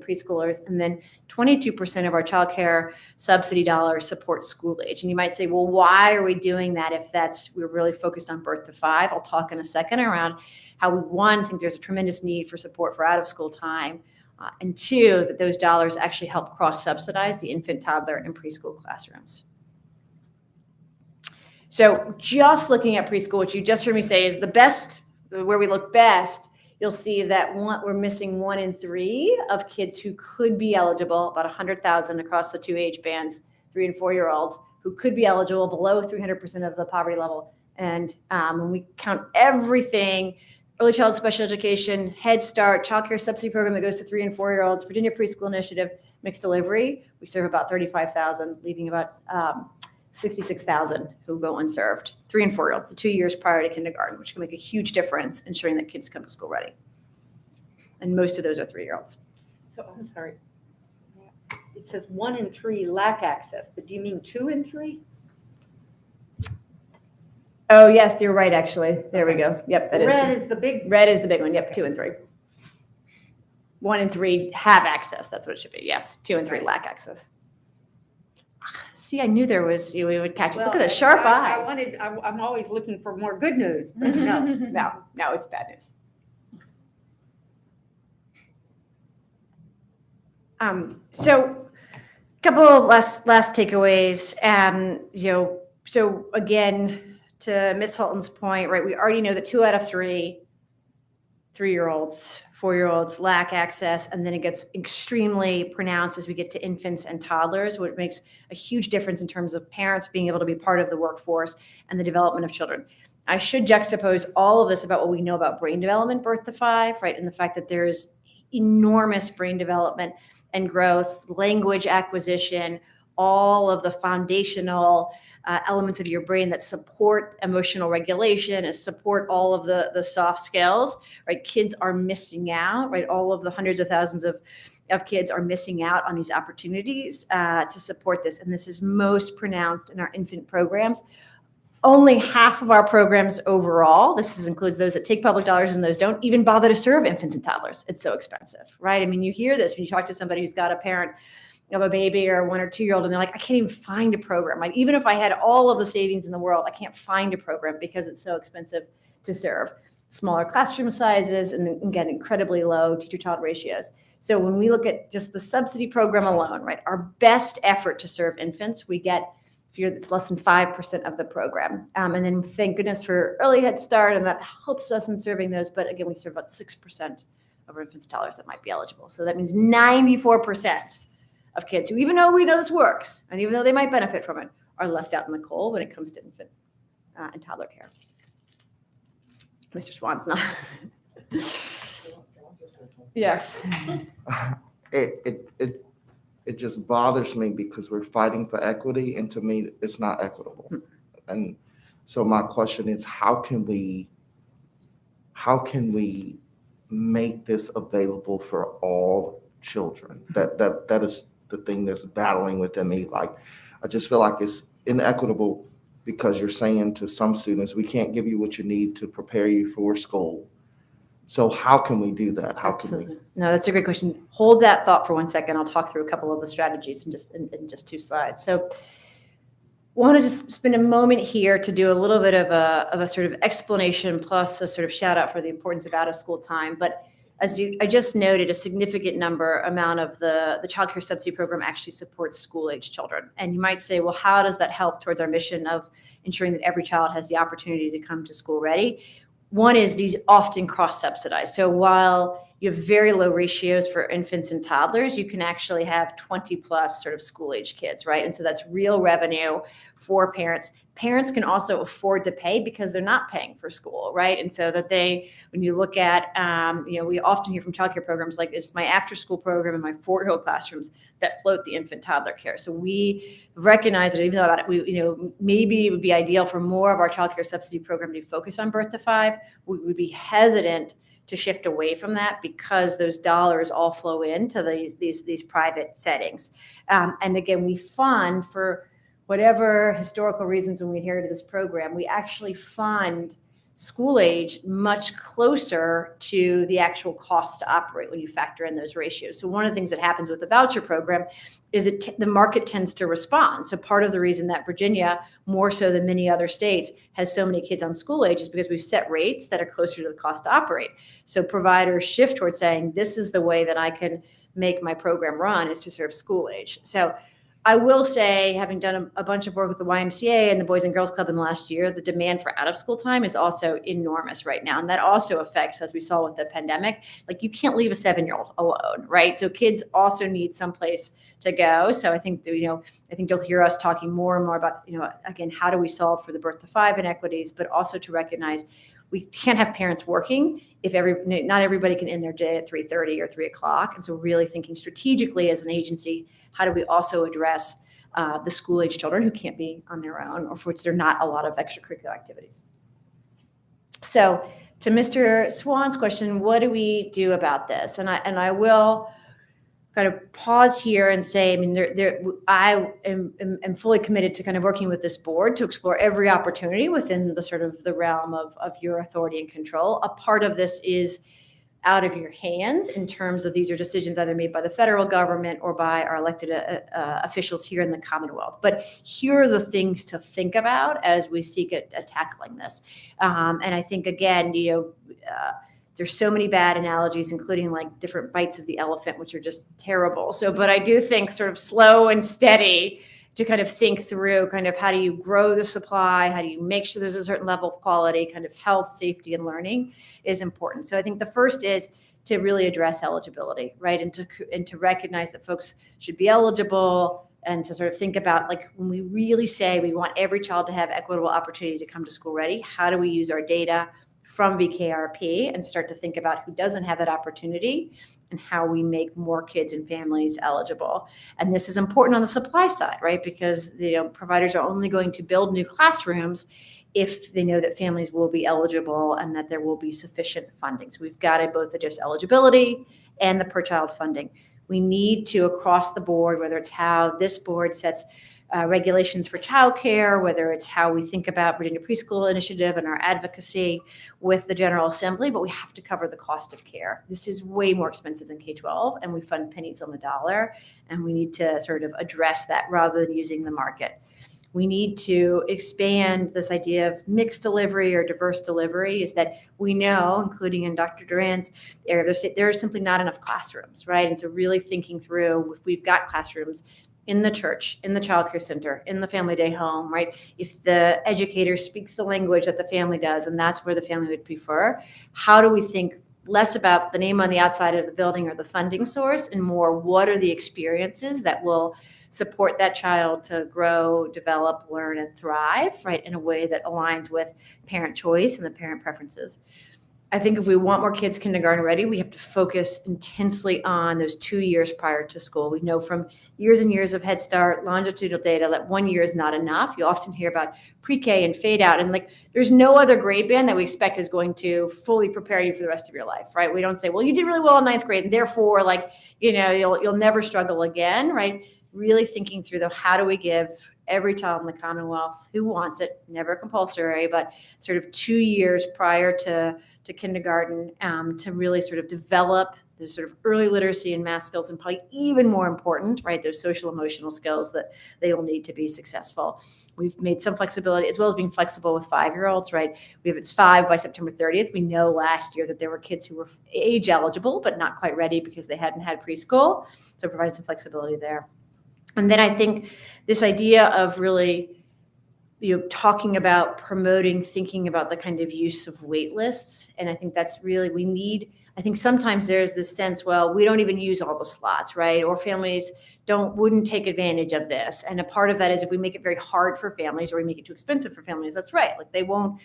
preschoolers, and then 22% of our child care subsidy dollars support school age. And you might say, well, why are we doing that if we're really focused on birth to 5? I'll talk in a second around how we, one, think there's a tremendous need for support for out of school time, and 2, that those dollars actually help cross-subsidize the infant, toddler, and preschool classrooms. So just looking at preschool, which you just heard me say is the best, where we look best, you'll see that we're missing 1 in 3 of kids who could be eligible, about 100,000 across the 2 age bands, 3 and 4-year-olds, who could be eligible below 300% of the poverty level. And when we count everything, early child special education, Head Start, child care subsidy program that goes to 3 and 4-year-olds, Virginia Preschool Initiative, Mixed Delivery, we serve about 35,000, leaving about 66,000 who go unserved. 3 and 4-year-olds, the 2 years prior to kindergarten, which can make a huge difference ensuring that kids come to school ready. And most of those are 3-year-olds. So I'm sorry. It says 1 in 3 lack access, but do you mean 2 in 3? Oh, yes, you're right, actually. There we go. Yep, that is. Red is the big. Red is the big one. Yep, 2 and 3. 1 and 3 have access. That's what it should be. Yes, 2 and 3 lack access. See, I knew there was, we would catch it. Look at the sharp eyes. I'm always looking for more good news. No. No, it's bad news. So a couple of last takeaways. So again, to Ms. Holton's point, right, we already know that 2 out of 3 3-year-olds, 4-year-olds lack access, and then it gets extremely pronounced as we get to infants and toddlers, which makes a huge difference in terms of parents being able to be part of the workforce and the development of children. I should juxtapose all of this about what we know about brain development birth to 5, right? And the fact that there is enormous brain development and growth, language acquisition, all of the foundational elements of your brain that support emotional regulation and support all of the soft skills, right? Kids are missing out, right? All of the hundreds of thousands of kids are missing out on these opportunities to support this. And this is most pronounced in our infant programs. Only half of our programs overall, includes those that take public dollars and those don't, even bother to serve infants and toddlers. It's so expensive, right? I mean, you hear this when you talk to somebody who's got a parent of a baby or a 1 or 2 year old, and they're like, I can't even find a program. Like, even if I had all of the savings in the world, I can't find a program because it's so expensive to serve. Smaller classroom sizes and again, incredibly low teacher-child ratios. So when we look at just the subsidy program alone, right, our best effort to serve infants, we get it's less than 5% of the program. And then thank goodness for early Head Start, and that helps us in serving those. But again, we serve about 6% of our infants and toddlers that might be eligible. So that means 94% of kids who, even though we know this works, and even though they might benefit from it, are left out in the cold when it comes to infant and toddler care. Mr. Swan's not. Yes. It just bothers me because we're fighting for equity, and to me, it's not equitable. And so my question is, how can we make this available for all children? That is the thing that's battling within me. Like, I just feel like it's inequitable because you're saying to some students, we can't give you what you need to prepare you for school. So how can we do that? How Absolutely. can we? No, that's a great question. Hold that thought for 1 second. I'll talk through a couple of the strategies in just 2 slides. So want to just spend a moment here to do a little bit of a sort of explanation plus a sort of shout out for the importance of out of school time. But as I just noted, a significant amount of the child care subsidy program actually supports school age children. And you might say, well, how does that help towards our mission of ensuring that every child has the opportunity to come to school ready? One is these often cross-subsidized. So while you have very low ratios for infants and toddlers, you can actually have 20 plus sort of school-age kids, right? And so that's real revenue for parents. Parents can also afford to pay because they're not paying for school, right? And so that when you look at, we often hear from childcare programs like it's my after-school program and my Fort Hill classrooms that float the infant toddler care. So we recognize that even though maybe it would be ideal for more of our childcare subsidy program to focus on birth to 5, we would be hesitant to shift away from that because those dollars all flow into these private settings. And again, we fund for whatever historical reasons when we inherited this program, we actually fund school age much closer to the actual cost to operate when you factor in those ratios. So one of the things that happens with the voucher program is that the market tends to respond. So part of the reason that Virginia, more so than many other states, has so many kids on school age is because we've set rates that are closer to the cost to operate. So providers shift towards saying, this is the way that I can make my program run is to serve school age. So I will say, having done a bunch of work with the YMCA and the Boys and Girls Club in the last year, the demand for out of school time is also enormous right now. And that also affects, as we saw with the pandemic, like you can't leave a 7-year-old alone, right? So kids also need someplace to go. So I think, I think you'll hear us talking more and more about, again, how do we solve for the birth to 5 inequities, but also to recognize we can't have parents working if not everybody can end their day at 3:30 or 3 o'clock. And so really thinking strategically as an agency, how do we also address the school age children who can't be on their own or for which there are not a lot of extracurricular activities. So to Mr. Swan's question, what do we do about this? And I will kind of pause here and say, I am fully committed to kind of working with this board to explore every opportunity within the sort of the realm of your authority and control. A part of this is out of your hands in terms of these are decisions either made by the federal government or by our elected officials here in the Commonwealth. But here are the things to think about as we seek at tackling this. And I think, again, there's so many bad analogies, including like different bites of the elephant, which are just terrible. So, but I do think sort of slow and steady to kind of think through kind of how do you grow the supply, how do you make sure there's a certain level of quality, kind of health, safety, and learning is important. So I think the first is to really address eligibility, right? And to recognize that folks should be eligible, and to sort of think about, like, when we really say we want every child to have equitable opportunity to come to school ready, how do we use our data from VKRP and start to think about who doesn't have that opportunity and how we make more kids and families eligible. And this is important on the supply side, right? Because providers are only going to build new classrooms if they know that families will be eligible and that there will be sufficient funding. So we've got to both address eligibility and the per child funding. We need to, across the board, whether it's how this board sets regulations for childcare, whether it's how we think about Virginia Preschool Initiative and our advocacy with the General Assembly, but we have to cover the cost of care. This is way more expensive than K-12, and we fund pennies on the dollar, and we need to sort of address that rather than using the market. We need to expand this idea of mixed delivery or diverse delivery, is that we know, including in Dr. Duran's area, there are simply not enough classrooms, right? And so really thinking through, if we've got classrooms in the church, in the childcare center, in the family day home, right? If the educator speaks the language that the family does, and that's where the family would prefer, how do we think less about the name on the outside of the building or the funding source, and more, what are the experiences that will support that child to grow, develop, learn, and thrive, right, in a way that aligns with parent choice and the parent preferences. I think if we want more kids kindergarten ready, we have to focus intensely on those 2 years prior to school. We know from years and years of Head Start longitudinal data that 1 year is not enough. You often hear about pre-K and fade out, and there's no other grade band that we expect is going to fully prepare you for the rest of your life, right? We don't say, well, you did really well in ninth grade, and therefore, you'll never struggle again, right? Really thinking through, though, how do we give every child in the Commonwealth who wants it, never compulsory, but sort of 2 years prior to kindergarten, to really sort of develop those sort of early literacy and math skills, and probably even more important, right, those social emotional skills that they will need to be successful. We've made some flexibility, as well as being flexible with 5-year-olds, right? It's 5 by September 30th. We know last year that there were kids who were age eligible, but not quite ready because they hadn't had preschool. So providing some flexibility there. And then I think this idea of really, talking about promoting, thinking about the kind of use of wait lists. And I think that's really, I think sometimes there's this sense, well, we don't even use all the slots, right? Or families wouldn't take advantage of this. And a part of that is if we make it very hard for families or we make it too expensive for families, that's right. They won't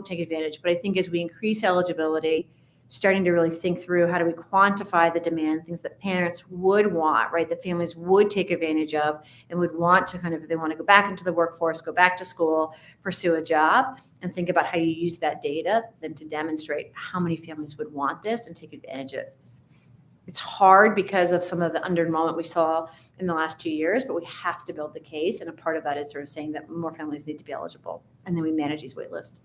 take advantage. But I think as we increase eligibility, starting to really think through, how do we quantify the demand, things that parents would want, right, that families would take advantage of and would want to if they want to go back into the workforce, go back to school, pursue a job, and think about how you use that data then to demonstrate how many families would want this and take advantage of it. It's hard because of some of the under-enrollment we saw in the last 2 years, but we have to build the case, and a part of that is sort of saying that more families need to be eligible, and then we manage these wait lists.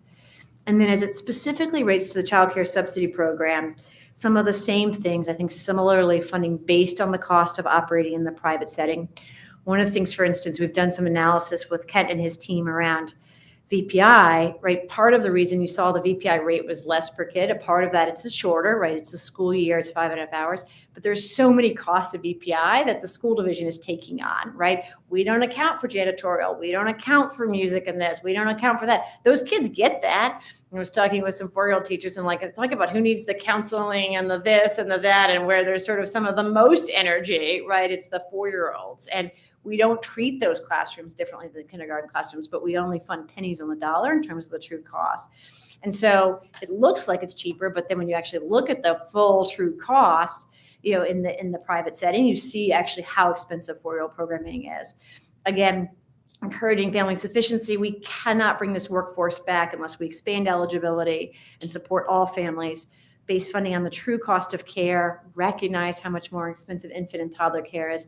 And then as it specifically relates to the child care subsidy program, some of the same things, I think similarly funding based on the cost of operating in the private setting. One of the things, for instance, we've done some analysis with Kent and his team around VPI, right? Part of the reason you saw the VPI rate was less per kid, a part of that, it's a shorter, right? It's a school year, it's 5.5 hours, but there's so many costs of VPI that the school division is taking on, right? We don't account for janitorial. We don't account for music in this. We don't account for that. Those kids get that. I was talking with some 4-year-old teachers and talking about who needs the counseling and the this and the that, and where there's sort of some of the most energy, right? It's the 4-year-olds. And we don't treat those classrooms differently than kindergarten classrooms, but we only fund pennies on the dollar in terms of the true cost. And so it looks like it's cheaper, but then when you actually look at the full true cost, in the private setting, you see actually how expensive 4-year-old programming is. Again, encouraging family sufficiency. We cannot bring this workforce back unless we expand eligibility and support all families. Base funding on the true cost of care, recognize how much more expensive infant and toddler care is.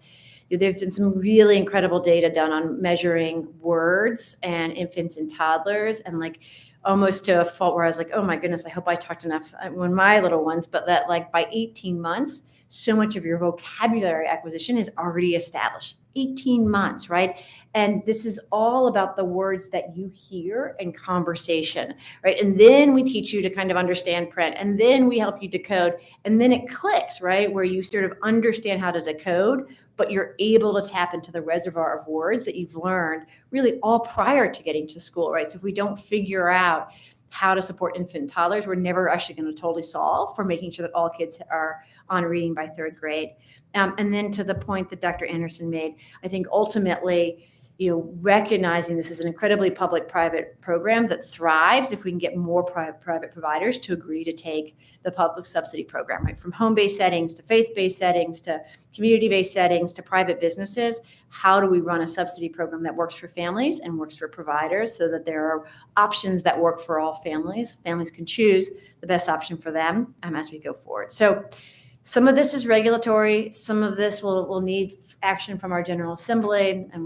There's been some really incredible data done on measuring words and infants and toddlers, and almost to a fault where I was like, oh my goodness, I hope I talked enough when my little ones, but that by 18 months, so much of your vocabulary acquisition is already established. 18 months, right? And this is all about the words that you hear in conversation, right? And then we teach you to kind of understand print, and then we help you decode, and then it clicks, right? Where you sort of understand how to decode, but you're able to tap into the reservoir of words that you've learned really all prior to getting to school, right? So if we don't figure out how to support infant and toddlers, we're never actually going to totally solve for making sure that all kids are on reading by third grade. And then to the point that Dr. Anderson made, I think ultimately, recognizing this is an incredibly public-private program that thrives if we can get more private providers to agree to take the public subsidy program, right? From home-based settings to faith-based settings to community-based settings to private businesses. How do we run a subsidy program that works for families and works for providers so that there are options that work for all families? Families can choose the best option for them as we go forward. So some of this is regulatory. Some of this will need action from our General Assembly. And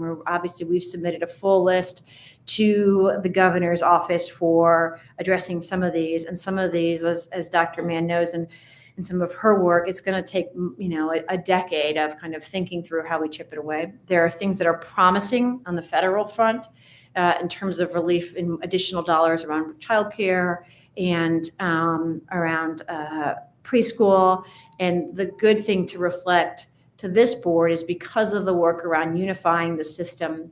we've submitted a full list to the governor's office for addressing some of these. And some of these, as Dr. Mann knows, and in some of her work, it's going to take, a decade of kind of thinking through how we chip it away. There are things that are promising on the federal front in terms of relief in additional dollars around childcare and around preschool. And the good thing to reflect to this board is because of the work around unifying the system,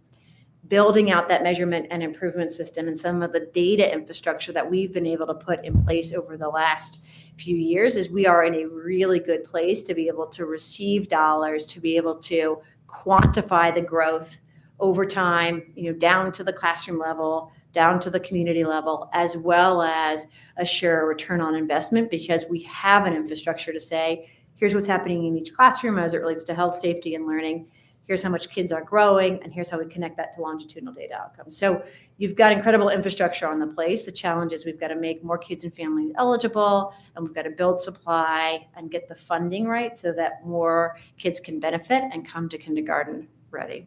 building out that measurement and improvement system, and some of the data infrastructure that we've been able to put in place over the last few years, is we are in a really good place to be able to receive dollars, to be able to quantify the growth over time, down to the classroom level, down to the community level, as well as assure a return on investment, because we have an infrastructure to say, here's what's happening in each classroom as it relates to health, safety, and learning. Here's how much kids are growing, and here's how we connect that to longitudinal data outcomes. So you've got incredible infrastructure on the place. The challenge is we've got to make more kids and families eligible, and we've got to build supply and get the funding right so that more kids can benefit and come to kindergarten ready.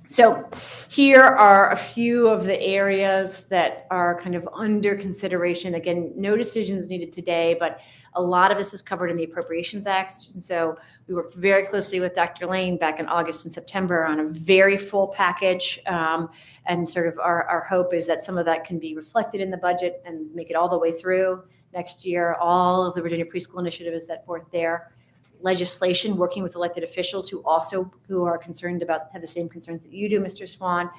So here are a few of the areas that are kind of under consideration. Again, no decisions needed today, but a lot of this is covered in the Appropriations Act. And so we worked very closely with Dr. Lane back in August and September on a very full package. And sort of our hope is that some of that can be reflected in the budget and make it all the way through next year. All of the Virginia Preschool Initiative is set forth there. Legislation, working with elected officials who are concerned about, have the same concerns that you do, Mr. Swan.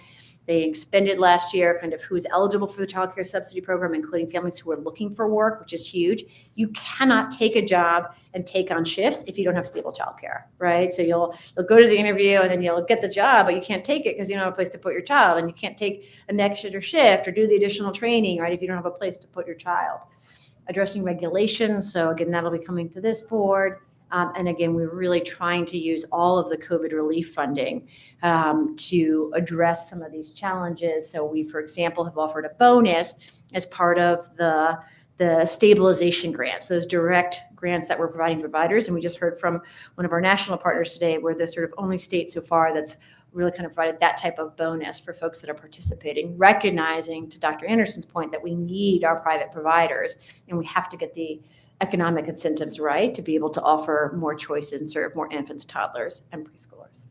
They expended last year kind of who's eligible for the child care subsidy program, including families who are looking for work, which is huge. You cannot take a job and take on shifts if you don't have stable child care, right? So you'll go to the interview and then you'll get the job, but you can't take it because you don't have a place to put your child, and you can't take an extra shift or do the additional training, right, if you don't have a place to put your child. Addressing regulations, so again, that'll be coming to this board. And again, we're really trying to use all of the COVID relief funding to address some of these challenges. So we, for example, have offered a bonus as part of the stabilization grants, those direct grants that we're providing to providers. And we just heard from one of our national partners today, we're the sort of only state so far that's really kind of provided that type of bonus for folks that are participating, recognizing, to Dr. Anderson's point, that we need our private providers and we have to get the economic incentives right to be able to offer more choice and serve more infants, toddlers, and preschoolers.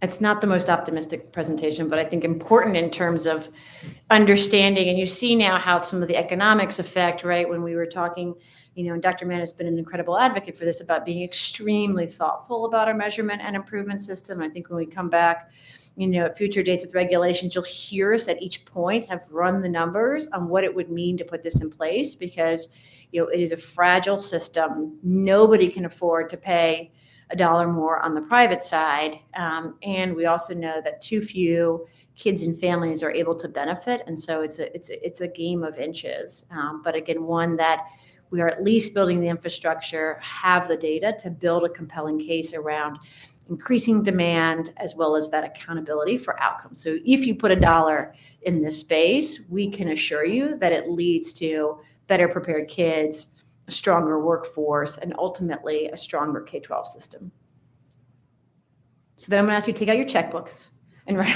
It's not the most optimistic presentation, but I think important in terms of understanding, and you see now how some of the economics affect, right? When we were talking, and Dr. Mann has been an incredible advocate for this, about being extremely thoughtful about our measurement and improvement system. And I think when we come back, at future dates with regulations, you'll hear us at each point have run the numbers on what it would mean to put this in place, because, it is a fragile system. Nobody can afford to pay $1 more on the private side. And we also know that too few kids and families are able to benefit. And so it's a game of inches. But again, one that we are at least building the infrastructure, have the data to build a compelling case around increasing demand, as well as that accountability for outcomes. So if you put $1 in this space, we can assure you that it leads to better prepared kids, a stronger workforce, and ultimately a stronger K-12 system. So then I'm going to ask you to take out your checkbooks and write.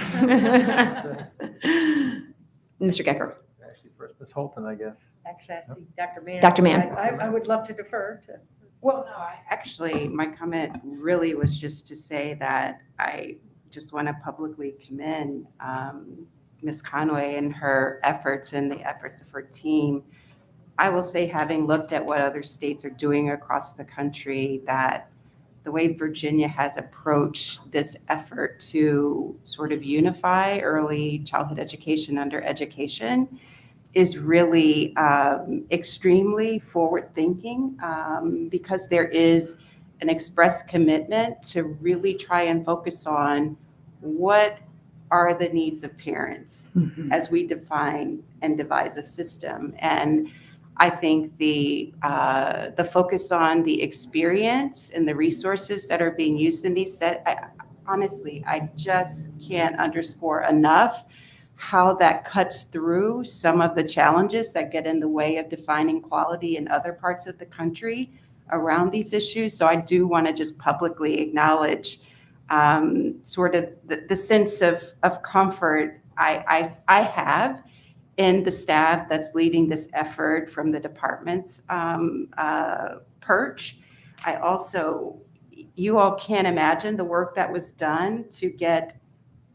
Mr. Gecker. Actually, first, Ms. Holton, I guess. Actually, I see Dr. Mann. Dr. Mann. I would love to defer to. Well, no, actually, my comment really was just to say that I just want to publicly commend Ms. Conway and her efforts and the efforts of her team. I will say, having looked at what other states are doing across the country, that the way Virginia has approached this effort to sort of unify early childhood education under education is really extremely forward-thinking because there is an express commitment to really try and focus on what are the needs of parents as we define and devise a system. And I think the focus on the experience and the resources that are being used in these honestly, I just can't underscore enough how that cuts through some of the challenges that get in the way of defining quality in other parts of the country around these issues. So I do want to just publicly acknowledge sort of the sense of comfort I have in the staff that's leading this effort from the department's perch. I also, you all can't imagine the work that was done to get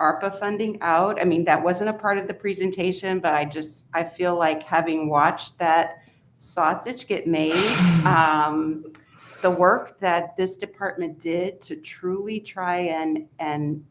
ARPA funding out. I mean, that wasn't a part of the presentation, but I feel like having watched that sausage get made, the work that this department did to truly try and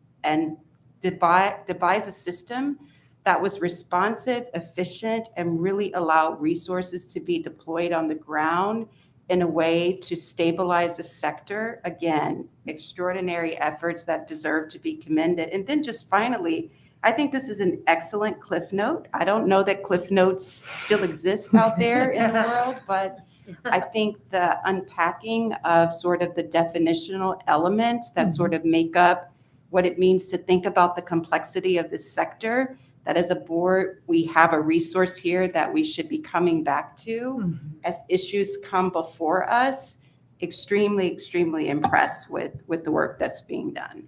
devise a system that was responsive, efficient, and really allow resources to be deployed on the ground in a way to stabilize the sector. Again, extraordinary efforts that deserve to be commended. And then just finally, I think this is an excellent Cliff Note. I don't know that Cliff Notes still exist out there in the world, but I think the unpacking of sort of the definitional elements that sort of make up what it means to think about the complexity of this sector, that as a board, we have a resource here that we should be coming back to as issues come before us. Extremely, extremely impressed with the work that's being done.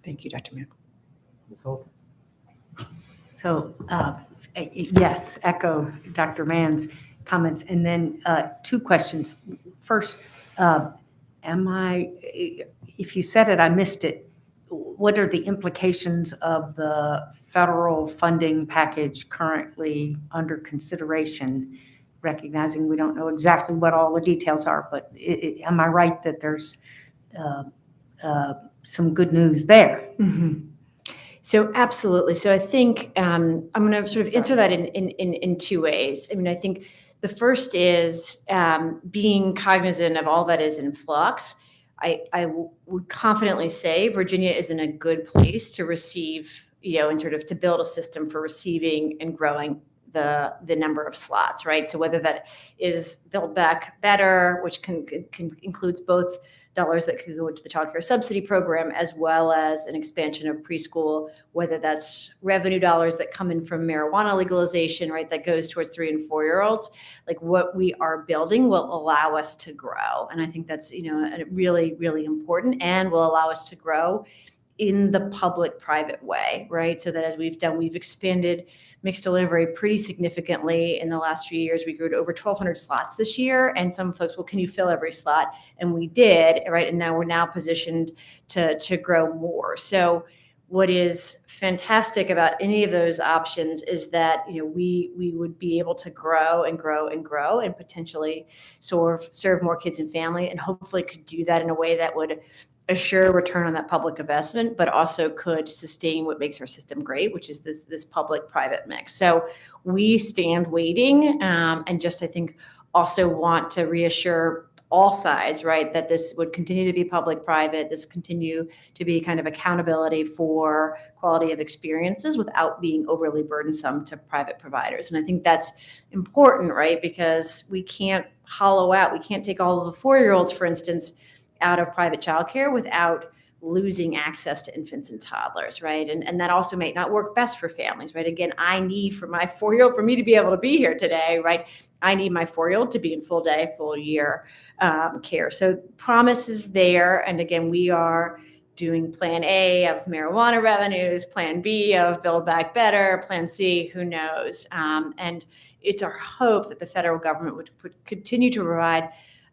Thank you, Dr. Mann. Ms. Holton? So, yes, echo Dr. Mann's comments. And then 2 questions. First, if you said it, I missed it. What are the implications of the federal funding package currently under consideration, recognizing we don't know exactly what all the details are, but am I right that there's some good news there? So absolutely. So I think I'm going to sort of answer that in 2 ways. I mean, I think the first is being cognizant of all that is in flux. I would confidently say Virginia is in a good place to receive, and sort of to build a system for receiving and growing the number of slots, right? So whether that is Build Back Better, which can includes both dollars that could go into the child care subsidy program, as well as an expansion of preschool, whether that's revenue dollars that come in from marijuana legalization, right, that goes towards 3 and 4-year-olds, like what we are building will allow us to grow. And I think that's, really, really important and will allow us to grow in the public-private way, right? So that as we've done, we've expanded mixed delivery pretty significantly in the last few years. We grew to over 1,200 slots this year. And some folks, well, can you fill every slot? And we did, right? And now we're positioned to grow more. So what is fantastic about any of those options is that, we would be able to grow and grow and grow and potentially serve more kids and family, and hopefully could do that in a way that would assure return on that public investment, but also could sustain what makes our system great, which is this public-private mix. So we stand waiting, and just, I think, also want to reassure all sides, right, that this would continue to be public-private, this continue to be kind of accountability for quality of experiences without being overly burdensome to private providers. And I think that's important, right, because we can't hollow out, we can't take all of the 4-year-olds, for instance, out of private childcare without losing access to infants and toddlers, right? And that also may not work best for families, right? Again, I need for my 4-year-old, for me to be able to be here today, right? I need my 4-year-old to be in full day, full year care. So promise is there. And again, we are doing plan A of marijuana revenues, plan B of Build Back Better, plan C, who knows? And it's our hope that the federal government would continue to provide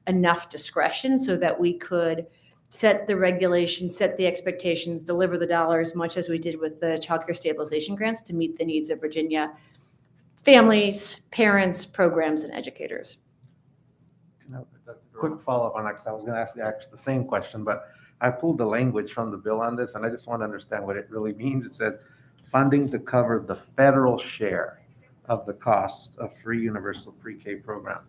enough discretion so that we could set the regulations, set the expectations, deliver the dollars, much as we did with the child care stabilization grants, to meet the needs of Virginia families, parents, programs, and educators. Can I have a quick follow-up on that, because I was going to ask the same question, but I pulled the language from the bill on this, and I just want to understand what it really means. It says funding to cover the federal share of the cost of free universal pre-K program.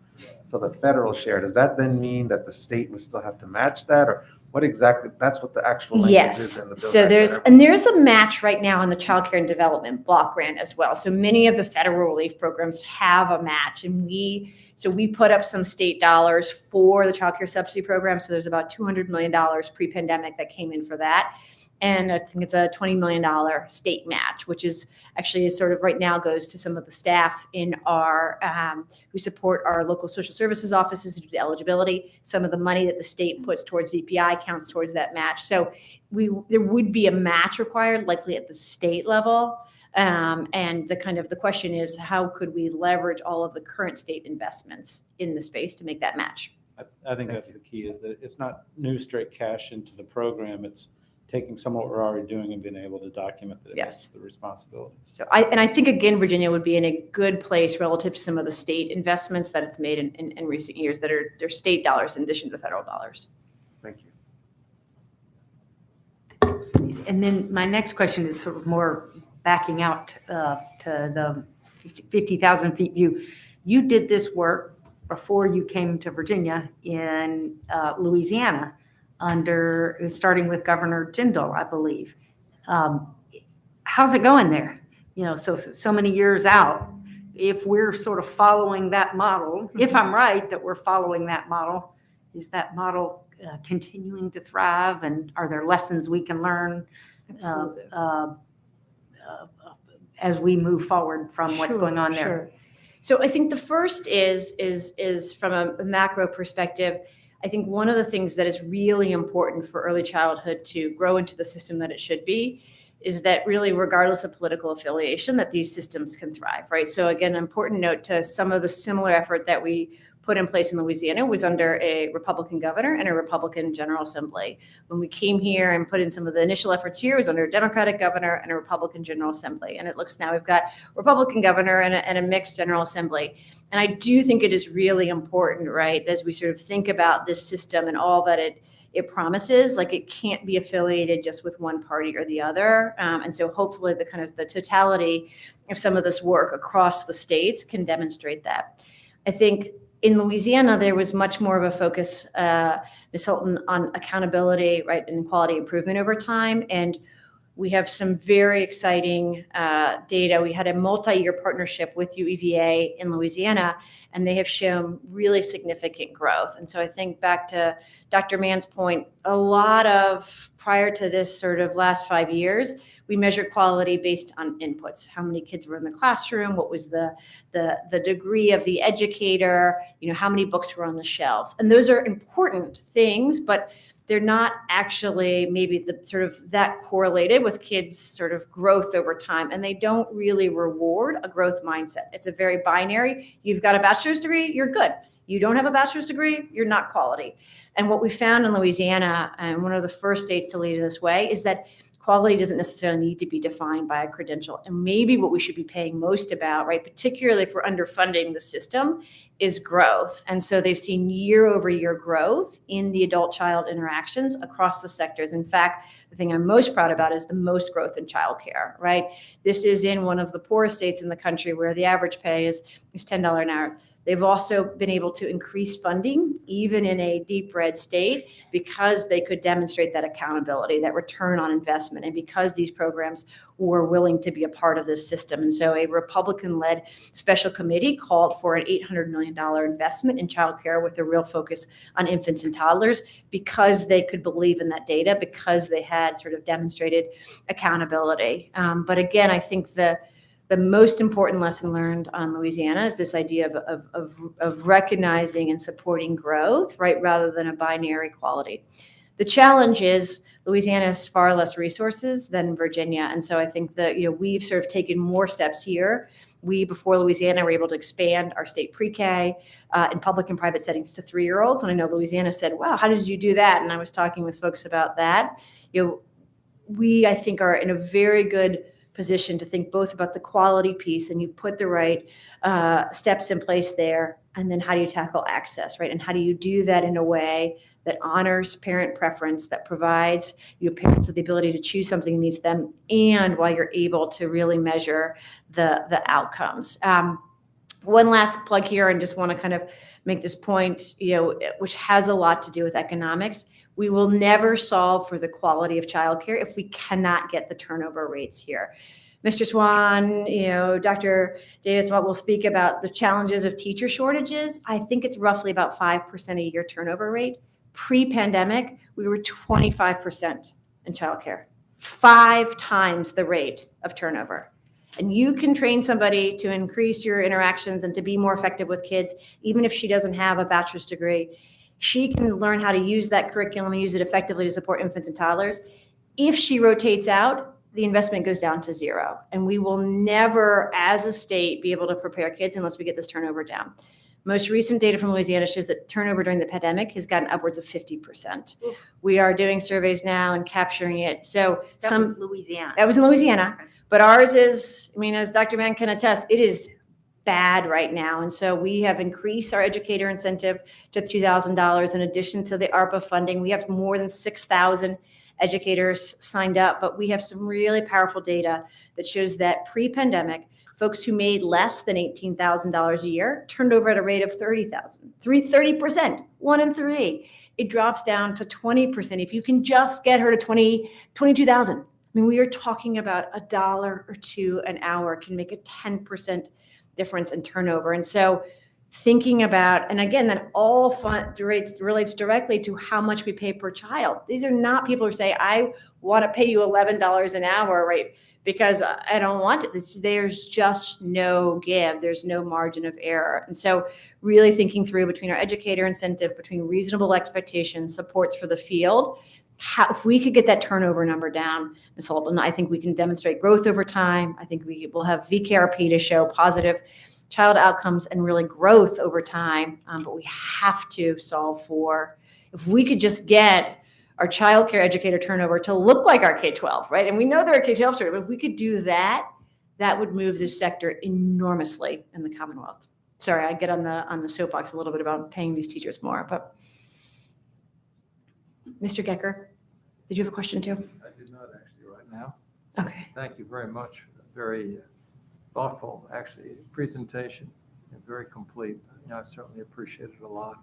So the federal share, does that then mean that the state would still have to match that, or what exactly? That's what the actual language is Yes, in the bill. so there's a match right now on the Child Care and Development Block Grant as well. So many of the federal relief programs have a match, and we put up some state dollars for the Child Care Subsidy Program. So there's about $200 million pre-pandemic that came in for that. And I think it's a $20 million state match, which is actually sort of right now goes to some of the staff in our, who support our local social services offices who do the eligibility. Some of the money that the state puts towards VPI counts towards that match. So there would be a match required, likely at the state level. And the question is, how could we leverage all of the current state investments in the space to make that match? I think that's the key, is that it's not new straight cash into the program. It's taking some of what we're already doing and being able to document that Yes. the responsibilities. So I think, again, Virginia would be in a good place relative to some of the state investments that it's made in recent years that are state dollars in addition to the federal dollars. Thank you. And then my next question is sort of more backing out to the 50,000 feet view. You did this work before you came to Virginia in Louisiana starting with Governor Jindal, I believe. How's it going there? So many years out, if we're sort of following that model, if I'm right that we're following that model, is that model continuing to thrive, and are there lessons we can learn as we move forward from what's going on there? Sure. So I think the first is from a macro perspective. I think one of the things that is really important for early childhood to grow into the system that it should be is that really, regardless of political affiliation, that these systems can thrive, right? So again, an important note to some of the similar effort that we put in place in Louisiana was under a Republican governor and a Republican General Assembly. When we came here and put in some of the initial efforts here, it was under a Democratic governor and a Republican General Assembly. And it looks now we've got a Republican governor and a mixed General Assembly. And I do think it is really important, right, as we sort of think about this system and all that it promises, like it can't be affiliated just with one party or the other. And so hopefully the totality of some of this work across the states can demonstrate that. I think in Louisiana, there was much more of a focus, Ms. Hilton, on accountability, right, and quality improvement over time. And we have some very exciting data. We had a multi-year partnership with UEVA in Louisiana, and they have shown really significant growth. And so I think back to Dr. Mann's point, a lot of prior to this sort of last 5 years, we measured quality based on inputs. How many kids were in the classroom? What was the degree of the educator? How many books were on the shelves? And those are important things, but they're not actually maybe the sort of that correlated with kids' sort of growth over time. And they don't really reward a growth mindset. It's a very binary. You've got a bachelor's degree, you're good. You don't have a bachelor's degree, you're not quality. And what we found in Louisiana, and one of the first states to lead this way, is that quality doesn't necessarily need to be defined by a credential. And maybe what we should be paying most about, right, particularly if we're underfunding the system, is growth. And so they've seen year over year growth in the adult-child interactions across the sectors. In fact, the thing I'm most proud about is the most growth in childcare, right? This is in one of the poorest states in the country where the average pay is $10 an hour. They've also been able to increase funding, even in a deep red state, because they could demonstrate that accountability, that return on investment, and because these programs were willing to be a part of this system. And so a Republican-led special committee called for an $800 million investment in childcare with a real focus on infants and toddlers, because they could believe in that data, because they had sort of demonstrated accountability. But again, I think the most important lesson learned on Louisiana is this idea of recognizing and supporting growth, right, rather than a binary quality. The challenge is Louisiana has far less resources than Virginia. And so I think that, we've sort of taken more steps here. We, before Louisiana, were able to expand our state pre-K in public and private settings to 3-year-olds. And I know Louisiana said, wow, how did you do that? And I was talking with folks about that. We, I think, are in a very good position to think both about the quality piece, and you put the right steps in place there, and then how do you tackle access, right? And how do you do that in a way that honors parent preference, that provides your parents with the ability to choose something that meets them, and while you're able to really measure the outcomes. One last plug here, and just want to kind of make this point, which has a lot to do with economics. We will never solve for the quality of childcare if we cannot get the turnover rates here. Mr. Swan, Dr. Davis will speak about the challenges of teacher shortages. I think it's roughly about 5% a year turnover rate. Pre-pandemic, we were 25% in childcare, 5 times the rate of turnover. And you can train somebody to increase your interactions and to be more effective with kids, even if she doesn't have a bachelor's degree. She can learn how to use that curriculum and use it effectively to support infants and toddlers. If she rotates out, the investment goes down to zero. And we will never, as a state, be able to prepare kids unless we get this turnover down. Most recent data from Louisiana shows that turnover during the pandemic has gotten upwards of 50%. Ooh. We are doing surveys now and capturing it. So That was Louisiana. That was in Louisiana. Okay. But ours is, as Dr. Mann can attest, it is bad right now. And so we have increased our educator incentive to $2,000 in addition to the ARPA funding. We have more than 6,000 educators signed up, but we have some really powerful data that shows that pre-pandemic, folks who made less than $18,000 a year turned over at a rate of 30%, 1 in 3. It drops down to 20% if you can just get her to 22,000. We are talking about $1 or $2 an hour can make a 10% difference in turnover. And so thinking about, and again, that all relates directly to how much we pay per child. These are not people who say, I want to pay you $11 an hour, right? Because I don't want it. There's just no give. There's no margin of error. And so really thinking through between our educator incentive, between reasonable expectations, supports for the field, if we could get that turnover number down, Ms. Holden, I think we can demonstrate growth over time. I think we will have VKRP to show positive child outcomes and really growth over time. But we have to solve for, if we could just get our child care educator turnover to look like our K-12, right? And we know they're a K-12 student, but if we could do that, that would move this sector enormously in the Commonwealth. Sorry, I get on the soapbox a little bit about paying these teachers more, but Mr. Gecker, did you have a question too? I did not actually right now. Okay. Thank you very much. Very thoughtful, actually, presentation and very complete. I certainly appreciate it a lot.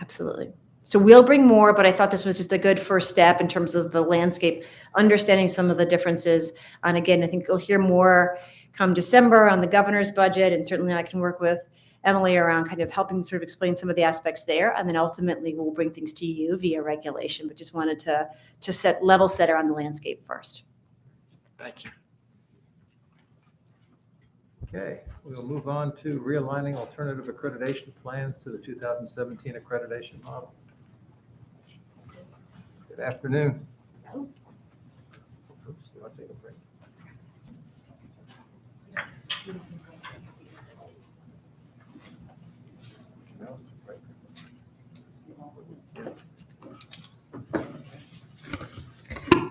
Absolutely. So we'll bring more, but I thought this was just a good first step in terms of the landscape, understanding some of the differences. And again, I think you'll hear more come December on the governor's budget, and certainly I can work with Emily around kind of helping sort of explain some of the aspects there. And then ultimately we'll bring things to you via regulation, but just wanted to set level setter on the landscape first. Thank you. Okay, we'll move on to realigning alternative accreditation plans to the 2017 accreditation model. Good afternoon. Oops, do I take a break? No, break.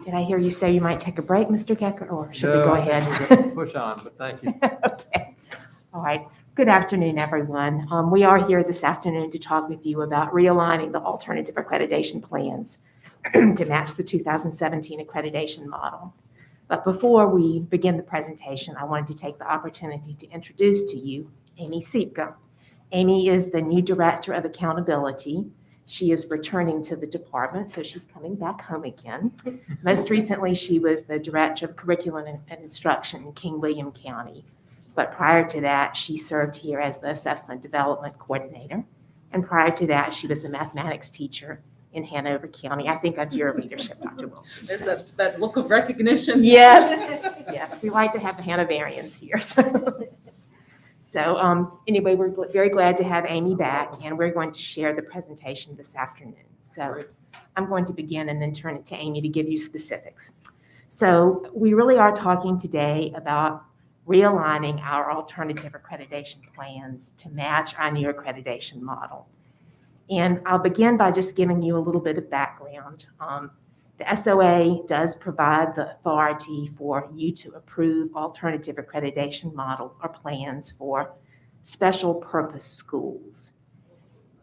Did I hear you say you might take a break, Mr. Gecker, or should we No, go I think ahead? we're gonna push on, but thank you. Okay. All right. Good afternoon, everyone. We are here this afternoon to talk with you about realigning the alternative accreditation plans to match the 2017 accreditation model. But before we begin the presentation, I wanted to take the opportunity to introduce to you Amy Siepke. Amy is the new Director of Accountability. She is returning to the department, so she's coming back home again. Most recently, she was the Director of Curriculum and Instruction in King William County. But prior to that, she served here as the Assessment Development Coordinator. And prior to that, she was a mathematics teacher in Hanover County. I think under your leadership, Dr. Wilson. There's that look of recognition. Yes, yes, we like to have the Hanoverians here. So anyway, we're very glad to have Amy back, and we're going to share the presentation this afternoon. So I'm going to begin and then turn it to Amy to give you specifics. So we really are talking today about realigning our alternative accreditation plans to match our new accreditation model. And I'll begin by just giving you a little bit of background. The SOA does provide the authority for you to approve alternative accreditation models or plans for special purpose schools.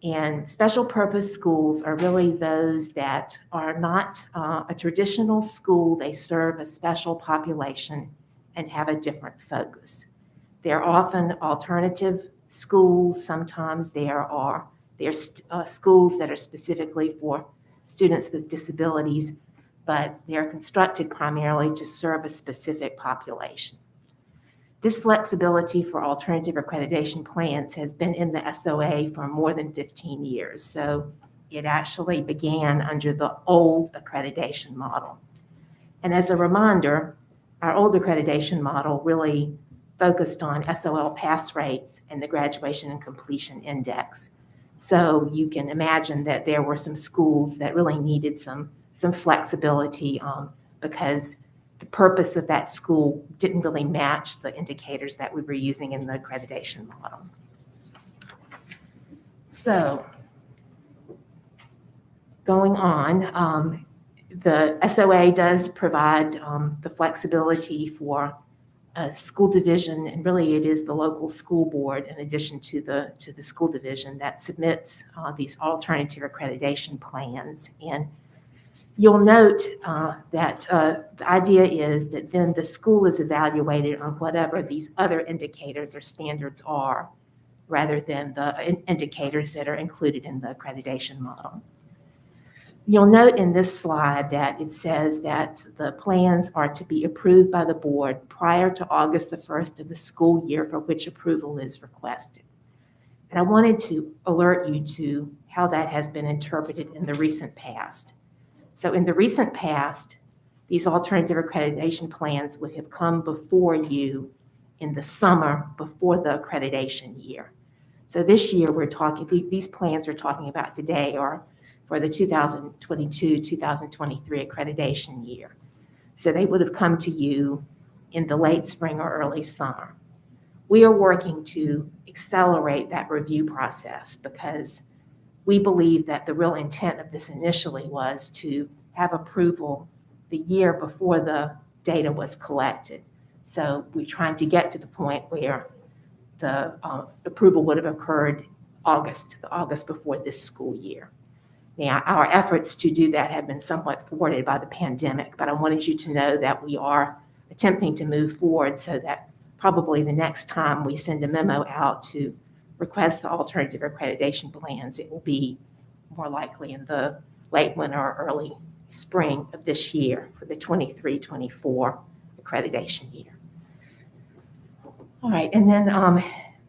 And special purpose schools are really those that are not a traditional school. They serve a special population and have a different focus. They're often alternative schools. Sometimes there are schools that are specifically for students with disabilities, but they're constructed primarily to serve a specific population. This flexibility for alternative accreditation plans has been in the SOA for more than 15 years. So it actually began under the old accreditation model. And as a reminder, our old accreditation model really focused on SOL pass rates and the graduation and completion index. So you can imagine that there were some schools that really needed some flexibility because the purpose of that school didn't really match the indicators that we were using in the accreditation model. So going on, the SOA does provide the flexibility for a school division, and really it is the local school board in addition to the school division that submits these alternative accreditation plans. And you'll note that the idea is that then the school is evaluated on whatever these other indicators or standards are, rather than the indicators that are included in the accreditation model. You'll note in this slide that it says that the plans are to be approved by the board prior to August the 1st of the school year for which approval is requested. And I wanted to alert you to how that has been interpreted in the recent past. So in the recent past, these alternative accreditation plans would have come before you in the summer before the accreditation year. So this year these plans we're talking about today are for the 2022-2023 accreditation year. So they would have come to you in the late spring or early summer. We are working to accelerate that review process because we believe that the real intent of this initially was to have approval the year before the data was collected. So we're trying to get to the point where the approval would have occurred the August before this school year. Now, our efforts to do that have been somewhat thwarted by the pandemic, but I wanted you to know that we are attempting to move forward so that probably the next time we send a memo out to request the alternative accreditation plans, it will be more likely in the late winter or early spring of this year for the 23-24 accreditation year. All right, and then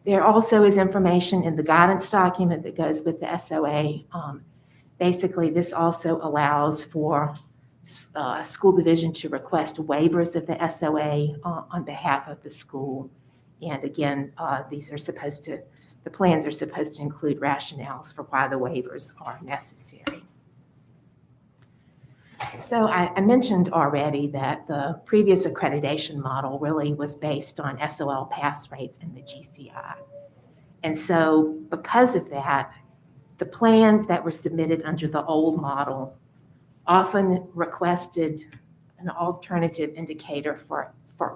there also is information in the guidance document that goes with the SOA. Basically, this also allows for school division to request waivers of the SOA on behalf of the school. And again, the plans are supposed to include rationales for why the waivers are necessary. So I mentioned already that the previous accreditation model really was based on SOL pass rates and the GCI. And so because of that, the plans that were submitted under the old model often requested an alternative indicator for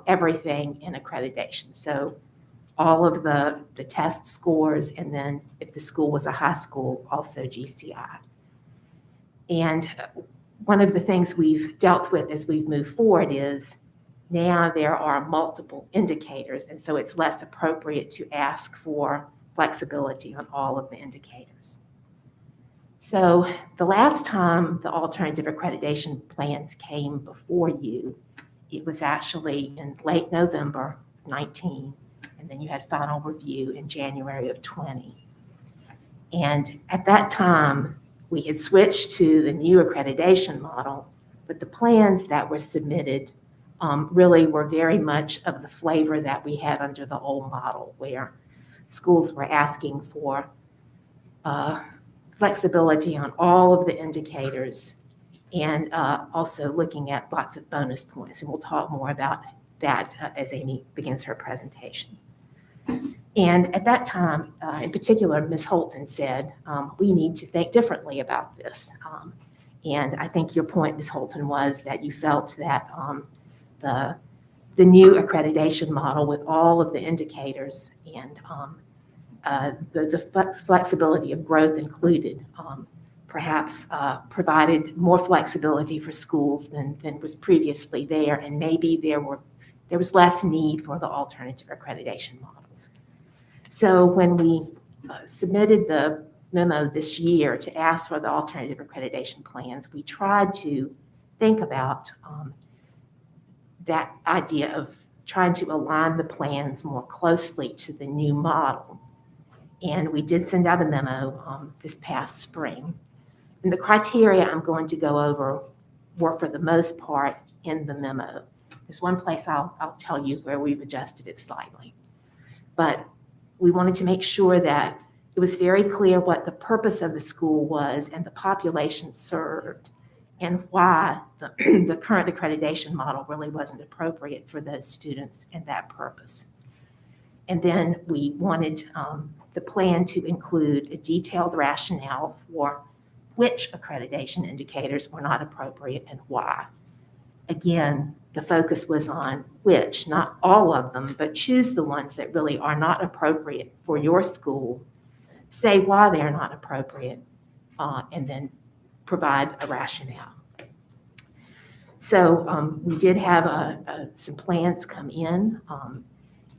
everything in accreditation. So all of the test scores, and then if the school was a high school, also GCI. And one of the things we've dealt with as we've moved forward is now there are multiple indicators, and so it's less appropriate to ask for flexibility on all of the indicators. So the last time the alternative accreditation plans came before you, it was actually in late November 19, and then you had final review in January of 20. And at that time, we had switched to the new accreditation model, but the plans that were submitted really were very much of the flavor that we had under the old model, where schools were asking for flexibility on all of the indicators and also looking at lots of bonus points. And we'll talk more about that as Amy begins her presentation. And at that time, in particular, Ms. Holton said, we need to think differently about this. And I think your point, Ms. Holton, was that you felt that the new accreditation model with all of the indicators and the flexibility of growth included perhaps provided more flexibility for schools than was previously there, and maybe there was less need for the alternative accreditation models. So when we submitted the memo this year to ask for the alternative accreditation plans, we tried to think about that idea of trying to align the plans more closely to the new model. And we did send out a memo this past spring. And the criteria I'm going to go over were for the most part in the memo. There's one place I'll tell you where we've adjusted it slightly. But we wanted to make sure that it was very clear what the purpose of the school was and the population served, and why the current accreditation model really wasn't appropriate for those students and that purpose. And then we wanted the plan to include a detailed rationale for which accreditation indicators were not appropriate and why. Again, the focus was on which, not all of them, but choose the ones that really are not appropriate for your school, say why they're not appropriate, and then provide a rationale. So we did have some plans come in,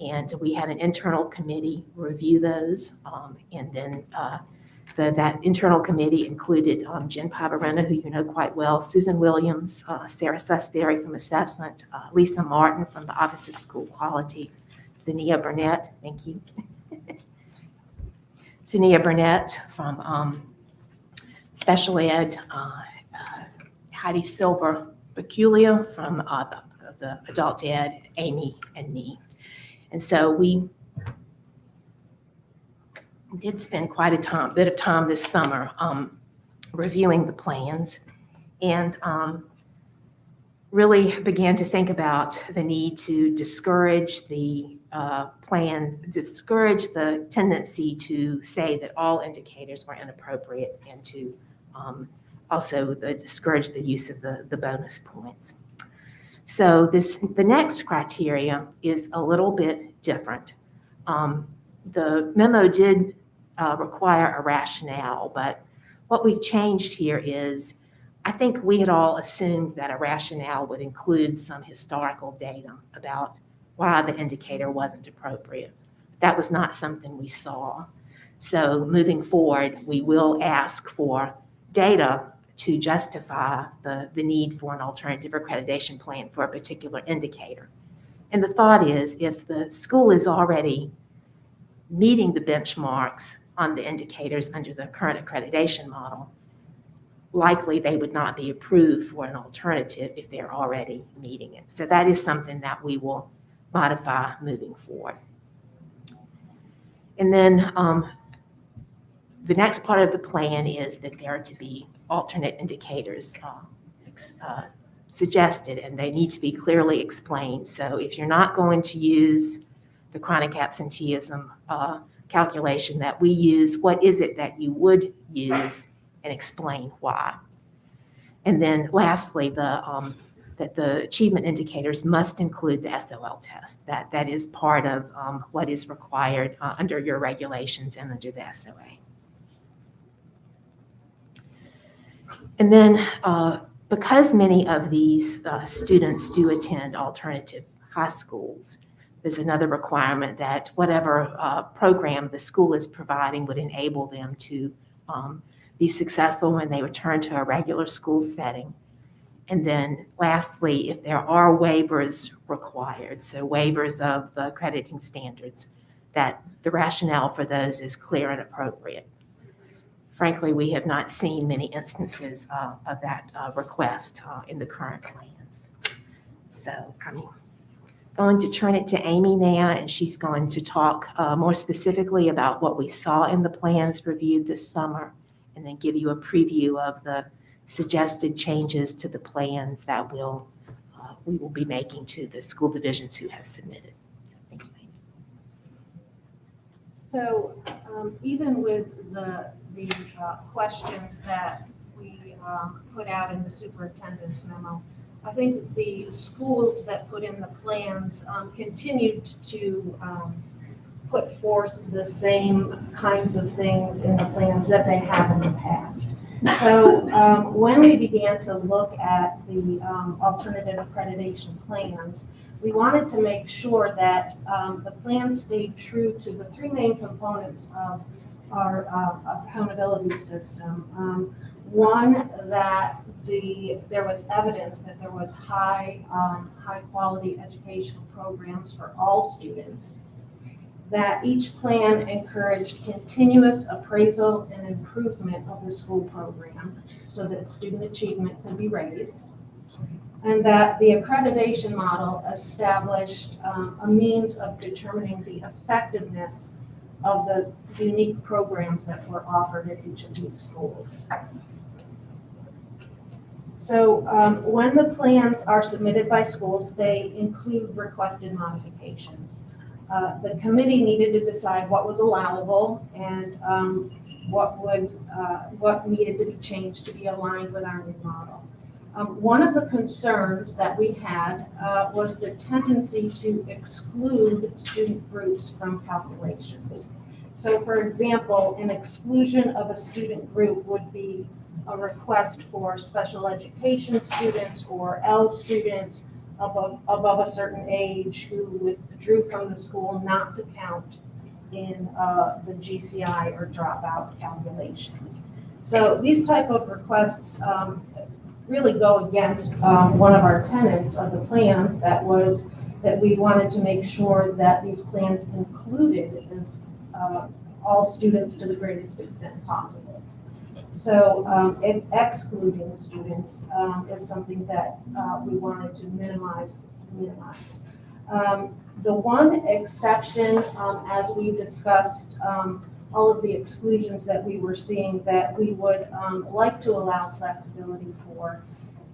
and we had an internal committee review those, and then that internal committee included Jen Pavarena, who you know quite well, Susan Williams, Sarah Susberry from Assessment, Lisa Martin from the Office of School Quality, Zania Burnett, thank you. Zania Burnett from Special Ed, Heidi Silver Peculia from the Adult Ed, Amy, and me. And so we did spend quite a bit of time this summer reviewing the plans, and really began to think about the need to discourage the discourage the tendency to say that all indicators were inappropriate, and to also discourage the use of the bonus points. So the next criteria is a little bit different. The memo did require a rationale, but what we've changed here is, I think we had all assumed that a rationale would include some historical data about why the indicator wasn't appropriate. That was not something we saw. So moving forward, we will ask for data to justify the need for an alternative accreditation plan for a particular indicator. And the thought is, if the school is already meeting the benchmarks on the indicators under the current accreditation model, likely they would not be approved for an alternative if they're already meeting it. So that is something that we will modify moving forward. And then the next part of the plan is that there are to be alternate indicators suggested, and they need to be clearly explained. So if you're not going to use the chronic absenteeism calculation that we use, what is it that you would use, and explain why. And then lastly, that the achievement indicators must include the SOL test. That is part of what is required under your regulations and under the SOA. And then because many of these students do attend alternative high schools, there's another requirement that whatever program the school is providing would enable them to be successful when they return to a regular school setting. And then lastly, if there are waivers required, so waivers of the accrediting standards, that the rationale for those is clear and appropriate. Frankly, we have not seen many instances of that request in the current plans. So I'm going to turn it to Amy now, and she's going to talk more specifically about what we saw in the plans reviewed this summer, and then give you a preview of the suggested changes to the plans that we will be making to the school divisions who have submitted. Thank you, Amy. So even with the questions that we put out in the superintendent's memo. I think the schools that put in the plans continued to put forth the same kinds of things in the plans that they have in the past. So when we began to look at the alternative accreditation plans, we wanted to make sure that the plan stayed true to the three main components of our accountability system. One, that there was evidence that there was high quality educational programs for all students, that each plan encouraged continuous appraisal and improvement of the school program so that student achievement could be raised, and that the accreditation model established a means of determining the effectiveness of the unique programs that were offered at each of these schools. So when the plans are submitted by schools, they include requested modifications. The committee needed to decide what was allowable and what needed to be changed to be aligned with our new model. One of the concerns that we had was the tendency to exclude student groups from calculations. So for example, an exclusion of a student group would be a request for special education students or L students above a certain age who withdrew from the school not to count in the GCI or dropout calculations. So these type of requests really go against one of our tenets of the plan, that was that we wanted to make sure that these plans included all students to the greatest extent possible. So excluding students is something that we wanted to minimize. The one exception, as we discussed, all of the exclusions that we were seeing that we would like to allow flexibility for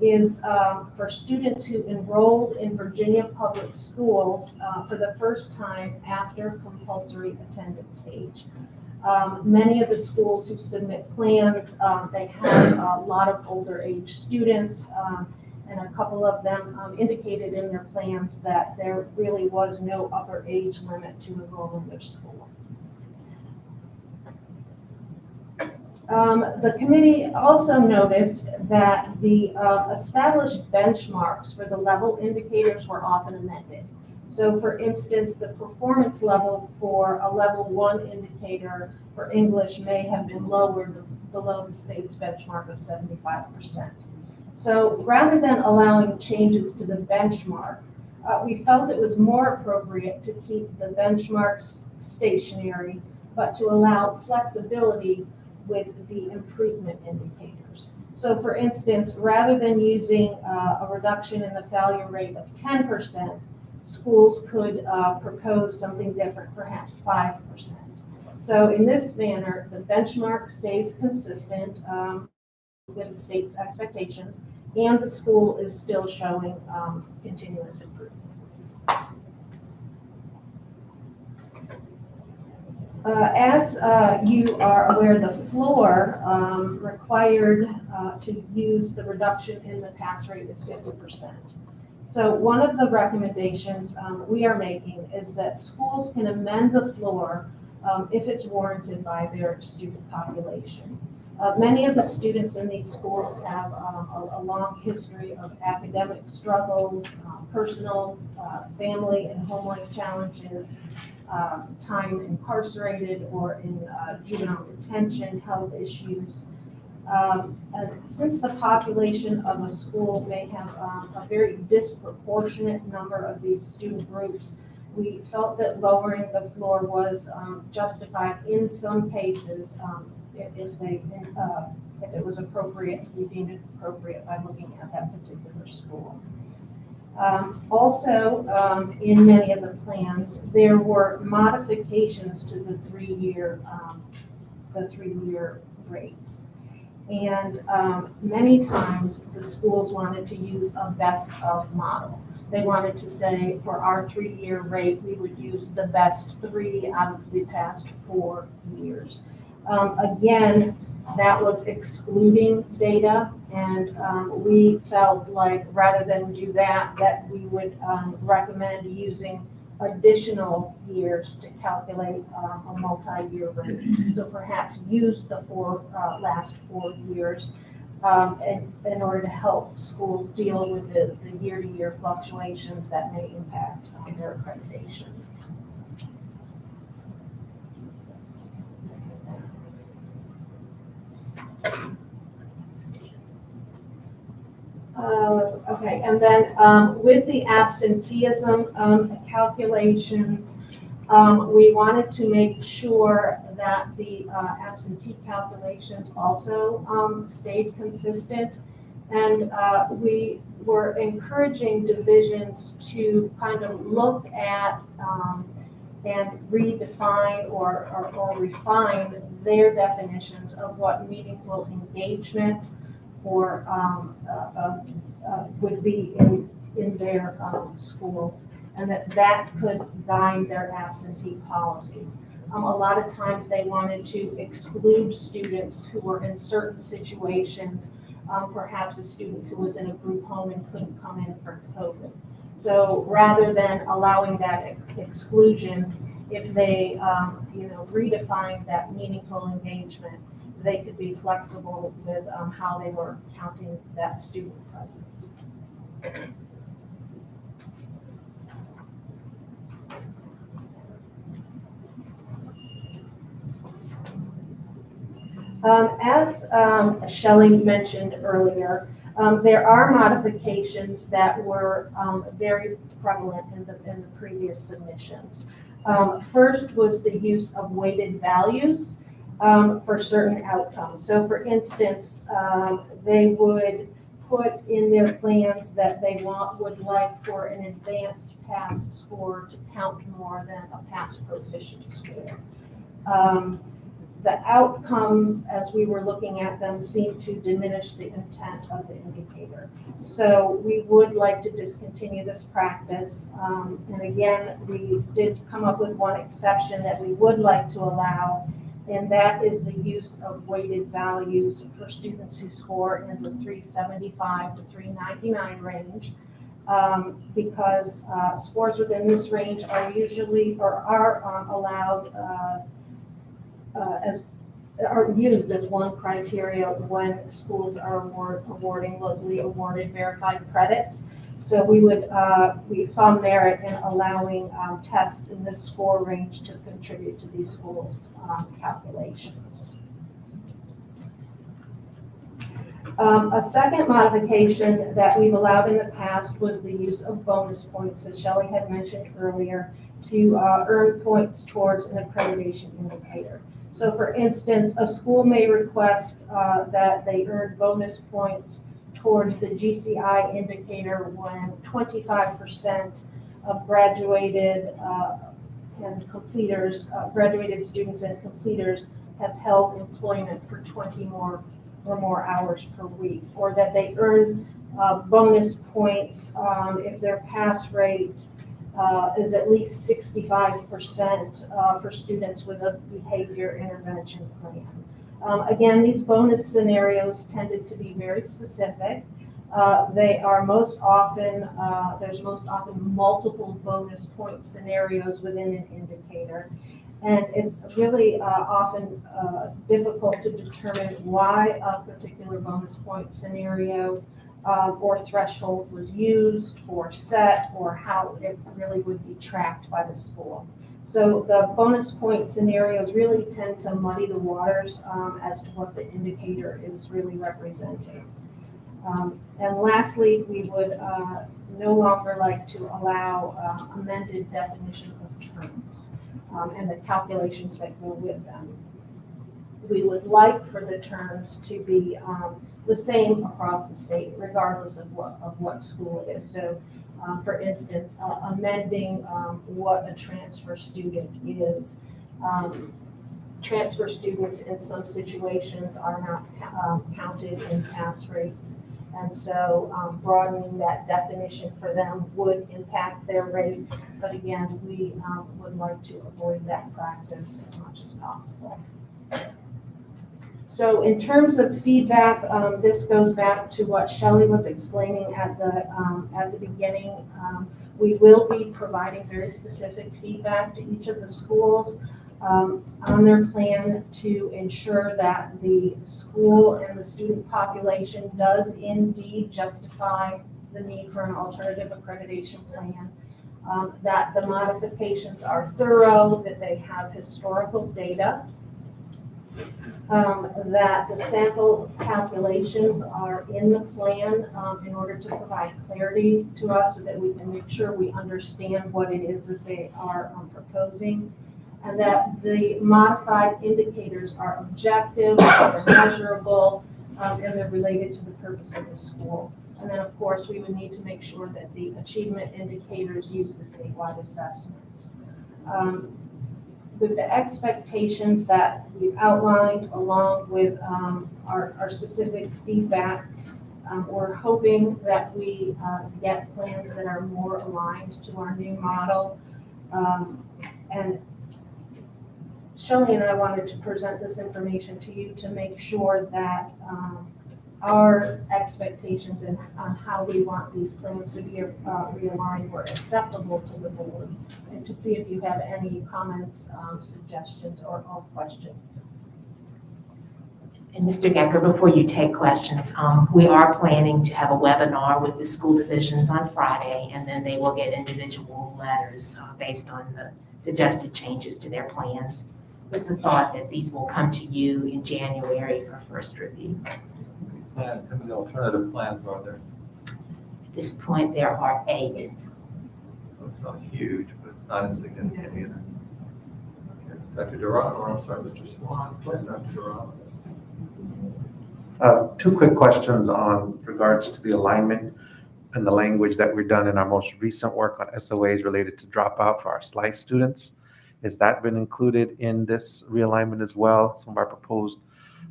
is for students who enrolled in Virginia public schools for the first time after compulsory attendance age. Many of the schools who submit plans, they have a lot of older age students, and a couple of them indicated in their plans that there really was no upper age limit to enroll in their school. The committee also noticed that the established benchmarks for the level indicators were often amended. So for instance, the performance level for a level 1 indicator for English may have been lowered below the state's benchmark of 75%. So rather than allowing changes to the benchmark, we felt it was more appropriate to keep the benchmarks stationary, but to allow flexibility with the improvement indicators. So for instance, rather than using a reduction in the failure rate of 10%, schools could propose something different, perhaps 5%. So in this manner, the benchmark stays consistent with the state's expectations, and the school is still showing continuous improvement. As you are aware, the floor required to use the reduction in the pass rate is 50%. So one of the recommendations we are making is that schools can amend the floor if it's warranted by their student population. Many of the students in these schools have a long history of academic struggles, personal, family, and home life challenges, time incarcerated or in juvenile detention, health issues. Since the population of a school may have a very disproportionate number of these student groups, we felt that lowering the floor was justified in some cases if it was appropriate, we deemed it appropriate by looking at that particular school. Also, in many of the plans, there were modifications to the three-year rates. And many times the schools wanted to use a best of model. They wanted to say for our 3-year rate, we would use the best 3 out of the past 4 years. Again, that was excluding data. And we felt like rather than do that, that we would recommend using additional years to calculate a multi-year rate. So perhaps use the last 4 years in order to help schools deal with the year-to-year fluctuations that may impact their accreditation. Okay, and then with the absenteeism calculations, we wanted to make sure that the absentee calculations also stayed consistent. And we were encouraging divisions to kind of look at and redefine or refine their definitions of what meaningful engagement or would be in their schools, and that could guide their absentee policies. A lot of times they wanted to exclude students who were in certain situations, perhaps a student who was in a group home and couldn't come in for COVID. So rather than allowing that exclusion, if they redefine that meaningful engagement, they could be flexible with how they were counting that student presence. As Shelley mentioned earlier, there are modifications that were very prevalent in the previous submissions. First was the use of weighted values for certain outcomes. So for instance, they would put in their plans that they would like for an advanced pass score to count more than a pass proficient score. The outcomes, as we were looking at them, seem to diminish the intent of the indicator. So we would like to discontinue this practice. And again, we did come up with one exception that we would like to allow, and that is the use of weighted values for students who score in the 375 to 399 range. Because scores within this range are usually or are allowed are used as one criteria when schools are awarding locally awarded verified credits. So we saw merit in allowing tests in this score range to contribute to these schools' calculations. A second modification that we've allowed in the past was the use of bonus points, as Shelley had mentioned earlier, to earn points towards an accreditation indicator. So for instance, a school may request that they earn bonus points towards the GCI indicator when 25% of graduated and completers, graduated students and completers have held employment for 20 or more hours per week, or that they earn bonus points if their pass rate is at least 65% for students with a behavior intervention plan. Again, these bonus scenarios tended to be very specific. They are most often, there's most often multiple bonus point scenarios within an indicator. And it's really often difficult to determine why a particular bonus point scenario or threshold was used or set, or how it really would be tracked by the school. So the bonus point scenarios really tend to muddy the waters as to what the indicator is really representing. And lastly, we would no longer like to allow amended definition of terms and the calculations that go with them. We would like for the terms to be the same across the state, regardless of what school it is. So, for instance, amending what a transfer student is. Transfer students in some situations are not counted in pass rates. And so broadening that definition for them would impact their rate. But again, we would like to avoid that practice as much as possible. So in terms of feedback, this goes back to what Shelley was explaining at the beginning. We will be providing very specific feedback to each of the schools on their plan to ensure that the school and the student population does indeed justify the need for an alternative accreditation plan, that the modifications are thorough, that they have historical data, that the sample calculations are in the plan in order to provide clarity to us so that we can make sure we understand what it is that they are proposing, and that the modified indicators are objective, they're measurable, and they're related to the purpose of the school. And then, of course, we would need to make sure that the achievement indicators use the statewide assessments. With the expectations that we've outlined along with our specific feedback, we're hoping that we get plans that are more aligned to our new model. And Shelley and I wanted to present this information to you to make sure that our expectations and on how we want these plans to be realigned were acceptable to the board, and to see if you have any comments, suggestions, or questions. And Mr. Gecker, before you take questions, we are planning to have a webinar with the school divisions on Friday, and then they will get individual letters based on the suggested changes to their plans, with the thought that these will come to you in January for first review. How many alternative plans are there? At this point, there are 8. Well, it's not huge, but it's not insignificant either. Okay. Dr. Durant, or I'm sorry, Mr. Swan, Dr. Durant. 2 quick questions on regards to the alignment and the language that we've done in our most recent work on SOAs related to dropout for our SLIFE students. Has that been included in this realignment as well? Some of our proposed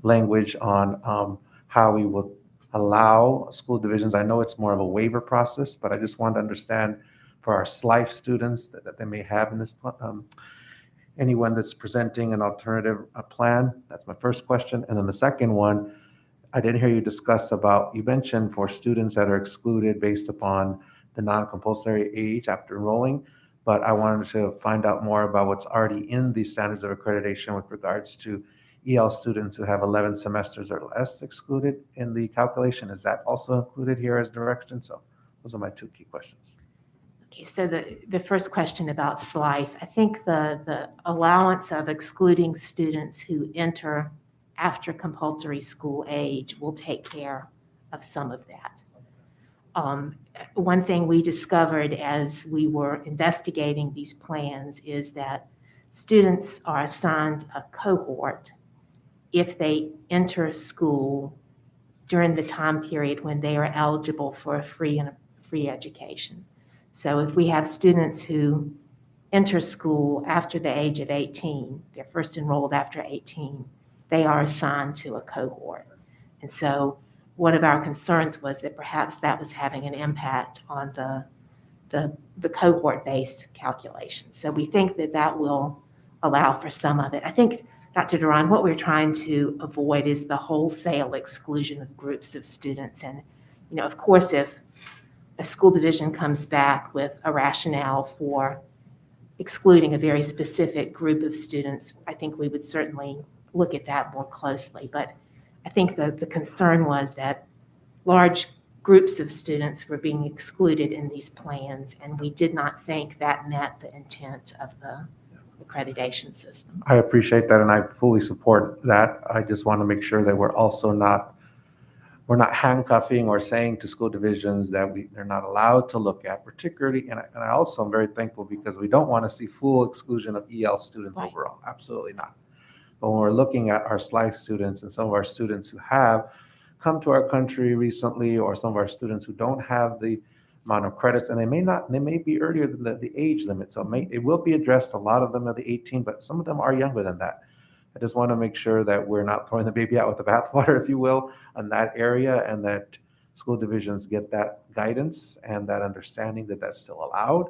language on how we will allow school divisions. I know it's more of a waiver process, but I just want to understand for our SLIFE students that they may have in this, anyone that's presenting an alternative plan. That's my first question. And then the second one, I didn't hear you discuss about, you mentioned for students that are excluded based upon the non-compulsory age after enrolling, but I wanted to find out more about what's already in the standards of accreditation with regards to EL students who have 11 semesters or less excluded in the calculation. Is that also included here as direction? So those are my 2 key questions. Okay, so the first question about SLIFE, I think the allowance of excluding students who enter after compulsory school age will take care of some of that. One thing we discovered as we were investigating these plans is that students are assigned a cohort if they enter school during the time period when they are eligible for a free education. So if we have students who enter school after the age of 18, they're first enrolled after 18, they are assigned to a cohort. And so one of our concerns was that perhaps that was having an impact on the cohort-based calculation. So we think that that will allow for some of it. I think, Dr. Duran, what we're trying to avoid is the wholesale exclusion of groups of students. And, of course, if a school division comes back with a rationale for excluding a very specific group of students, I think we would certainly look at that more closely. But I think the concern was that large groups of students were being excluded in these plans, and we did not think that met the intent of the accreditation system. I appreciate that, and I fully support that. I just want to make sure that we're also not handcuffing or saying to school divisions that they're not allowed to look at, particularly, and I also am very thankful because we don't want to see full exclusion of EL students Right. overall. Absolutely not. But when we're looking at our SLIFE students and some of our students who have come to our country recently, or some of our students who don't have the amount of credits, and they may be earlier than the age limit. So it will be addressed. A lot of them are the 18, but some of them are younger than that. I just want to make sure that we're not throwing the baby out with the bathwater, if you will, on that area, and that school divisions get that guidance and that understanding that that's still allowed.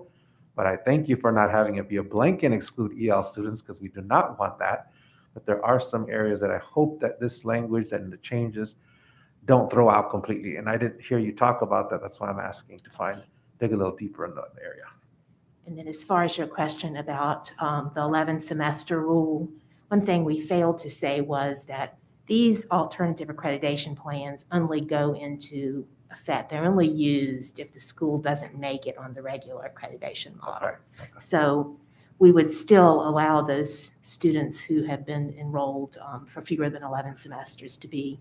But I thank you for not having it be a blanket exclude EL students, because we do not want that. but there are some areas that I hope that this language and the changes don't throw out completely. And I didn't hear you talk about that. That's why I'm asking to dig a little deeper in that area. And then as far as your question about the 11 semester rule, one thing we failed to say was that these alternative accreditation plans only go into effect. They're only used if the school doesn't make it on the regular accreditation model. Okay. So we would still allow those students who have been enrolled for fewer than 11 semesters to be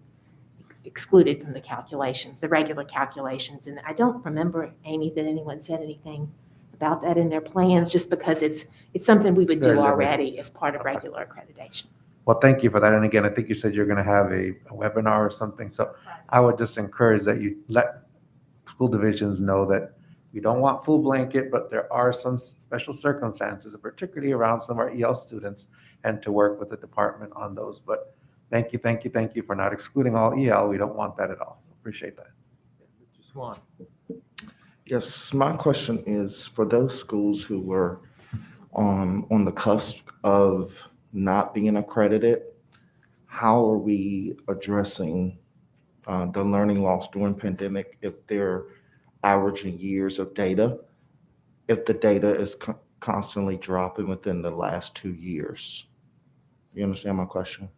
excluded from the calculations, the regular calculations. And I don't remember, Amy, that anyone said anything about that in their plans, just because it's something we would It's very do limited. already as part of Okay. regular accreditation. Well, thank you for that. And again, I think you said you're going to have a webinar or something. So I would just encourage that you let school divisions know that we don't want full blanket, but there are some special circumstances, particularly around some of our EL students, and to work with the department on those. But thank you for not excluding all EL. We don't want that at all. So appreciate that. Mr. Swan. Yes, my question is for those schools who were on the cusp of not being accredited, how are we addressing the learning loss during pandemic if they're averaging years of data, if the data is constantly dropping within the last 2 years? You understand my question?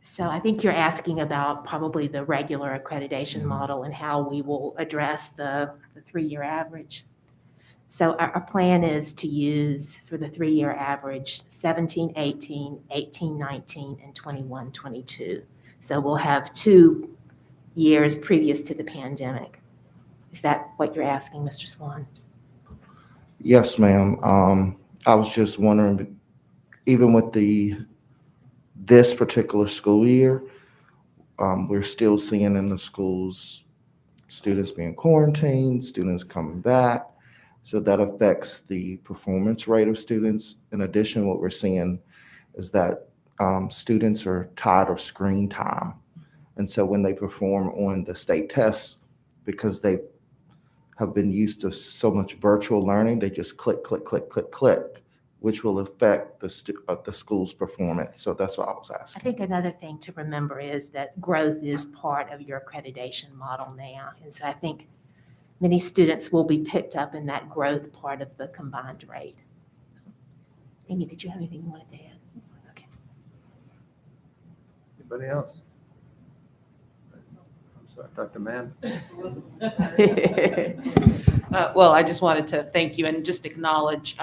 So I think you're asking about probably the regular accreditation Mhm. model and how we will address the 3-year average. So our plan is to use for the 3-year average 17, 18, 18, 19, and 21, 22. So we'll have 2 years previous to the pandemic. Is that what you're asking, Mr. Swan? Yes, ma'am. I was just wondering, even with this particular school year, we're still seeing in the schools students being quarantined, students coming back. So that affects the performance rate of students. In addition, what we're seeing is that students are tired of screen time. And so when they perform on the state tests, because they have been used to so much virtual learning, they just click, click, click, click, click, which will affect the school's performance. So that's what I was I asking. think another thing to remember is that growth is part of your accreditation model now. And so I think many students will be picked up in that growth part of the combined rate. Amy, did you have anything you wanted to add? Okay. Anybody else? I'm sorry, Dr. Mann. Well, I just wanted to thank you and just acknowledge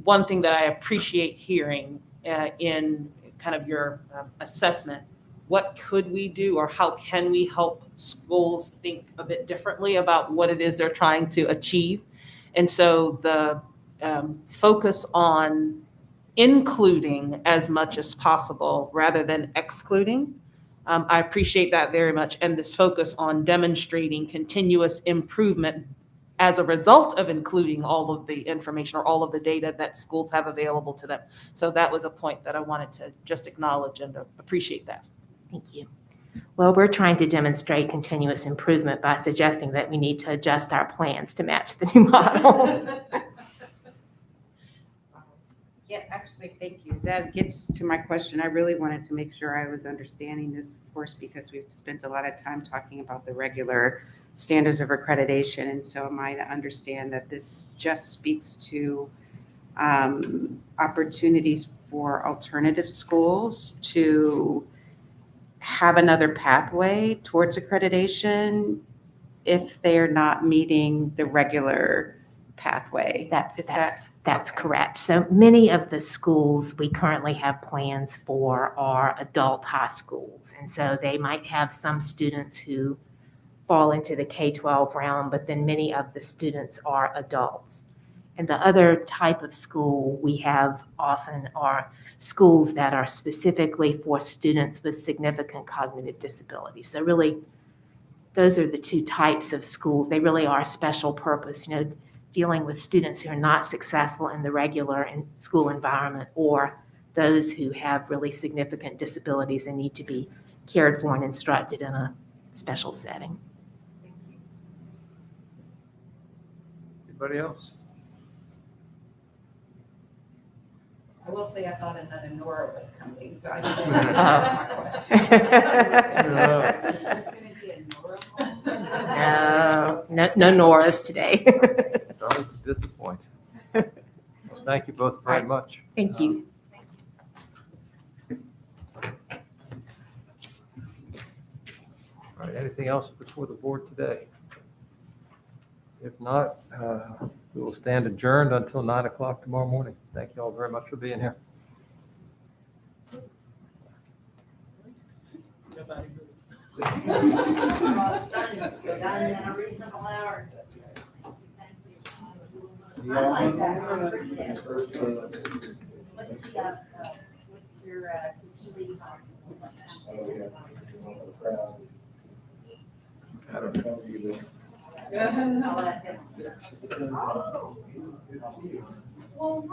one thing that I appreciate hearing in kind of your assessment. What could we do, or how can we help schools think a bit differently about what it is they're trying to achieve? And so the focus on including as much as possible rather than excluding. I appreciate that very much. And this focus on demonstrating continuous improvement as a result of including all of the information or all of the data that schools have available to them. So that was a point that I wanted to just acknowledge and appreciate that. Thank you. Well, we're trying to demonstrate continuous improvement by suggesting that we need to adjust our plans to match the new model. Yeah, actually, thank you. That gets to my question. I really wanted to make sure I was understanding this, of course, because we've spent a lot of time talking about the regular standards of accreditation. And so am I to understand that this just speaks to opportunities for alternative schools to have another pathway towards accreditation if they are not meeting the regular pathway? That's correct. So many of the schools we currently have plans for are adult high schools. And so they might have some students who fall into the K-12 realm, but then many of the students are adults. And the other type of school we have often are schools that are specifically for students with significant cognitive disabilities. So really, those are the two types of schools. They really are special purpose, dealing with students who are not successful in the regular school environment, or those who have really significant disabilities and need to be cared for and instructed in a special setting. Anybody else? I will say I thought another Nora was coming, so I Oh. Is this gonna be a Nora moment? No Noras today. Sorry to disappoint. Well, thank you both very much. Thank you. All right, anything else before the board today? If not, we will stand adjourned until 9 o'clock tomorrow morning. Thank you all very much for being here. Nobody moves. I don't know if you Well,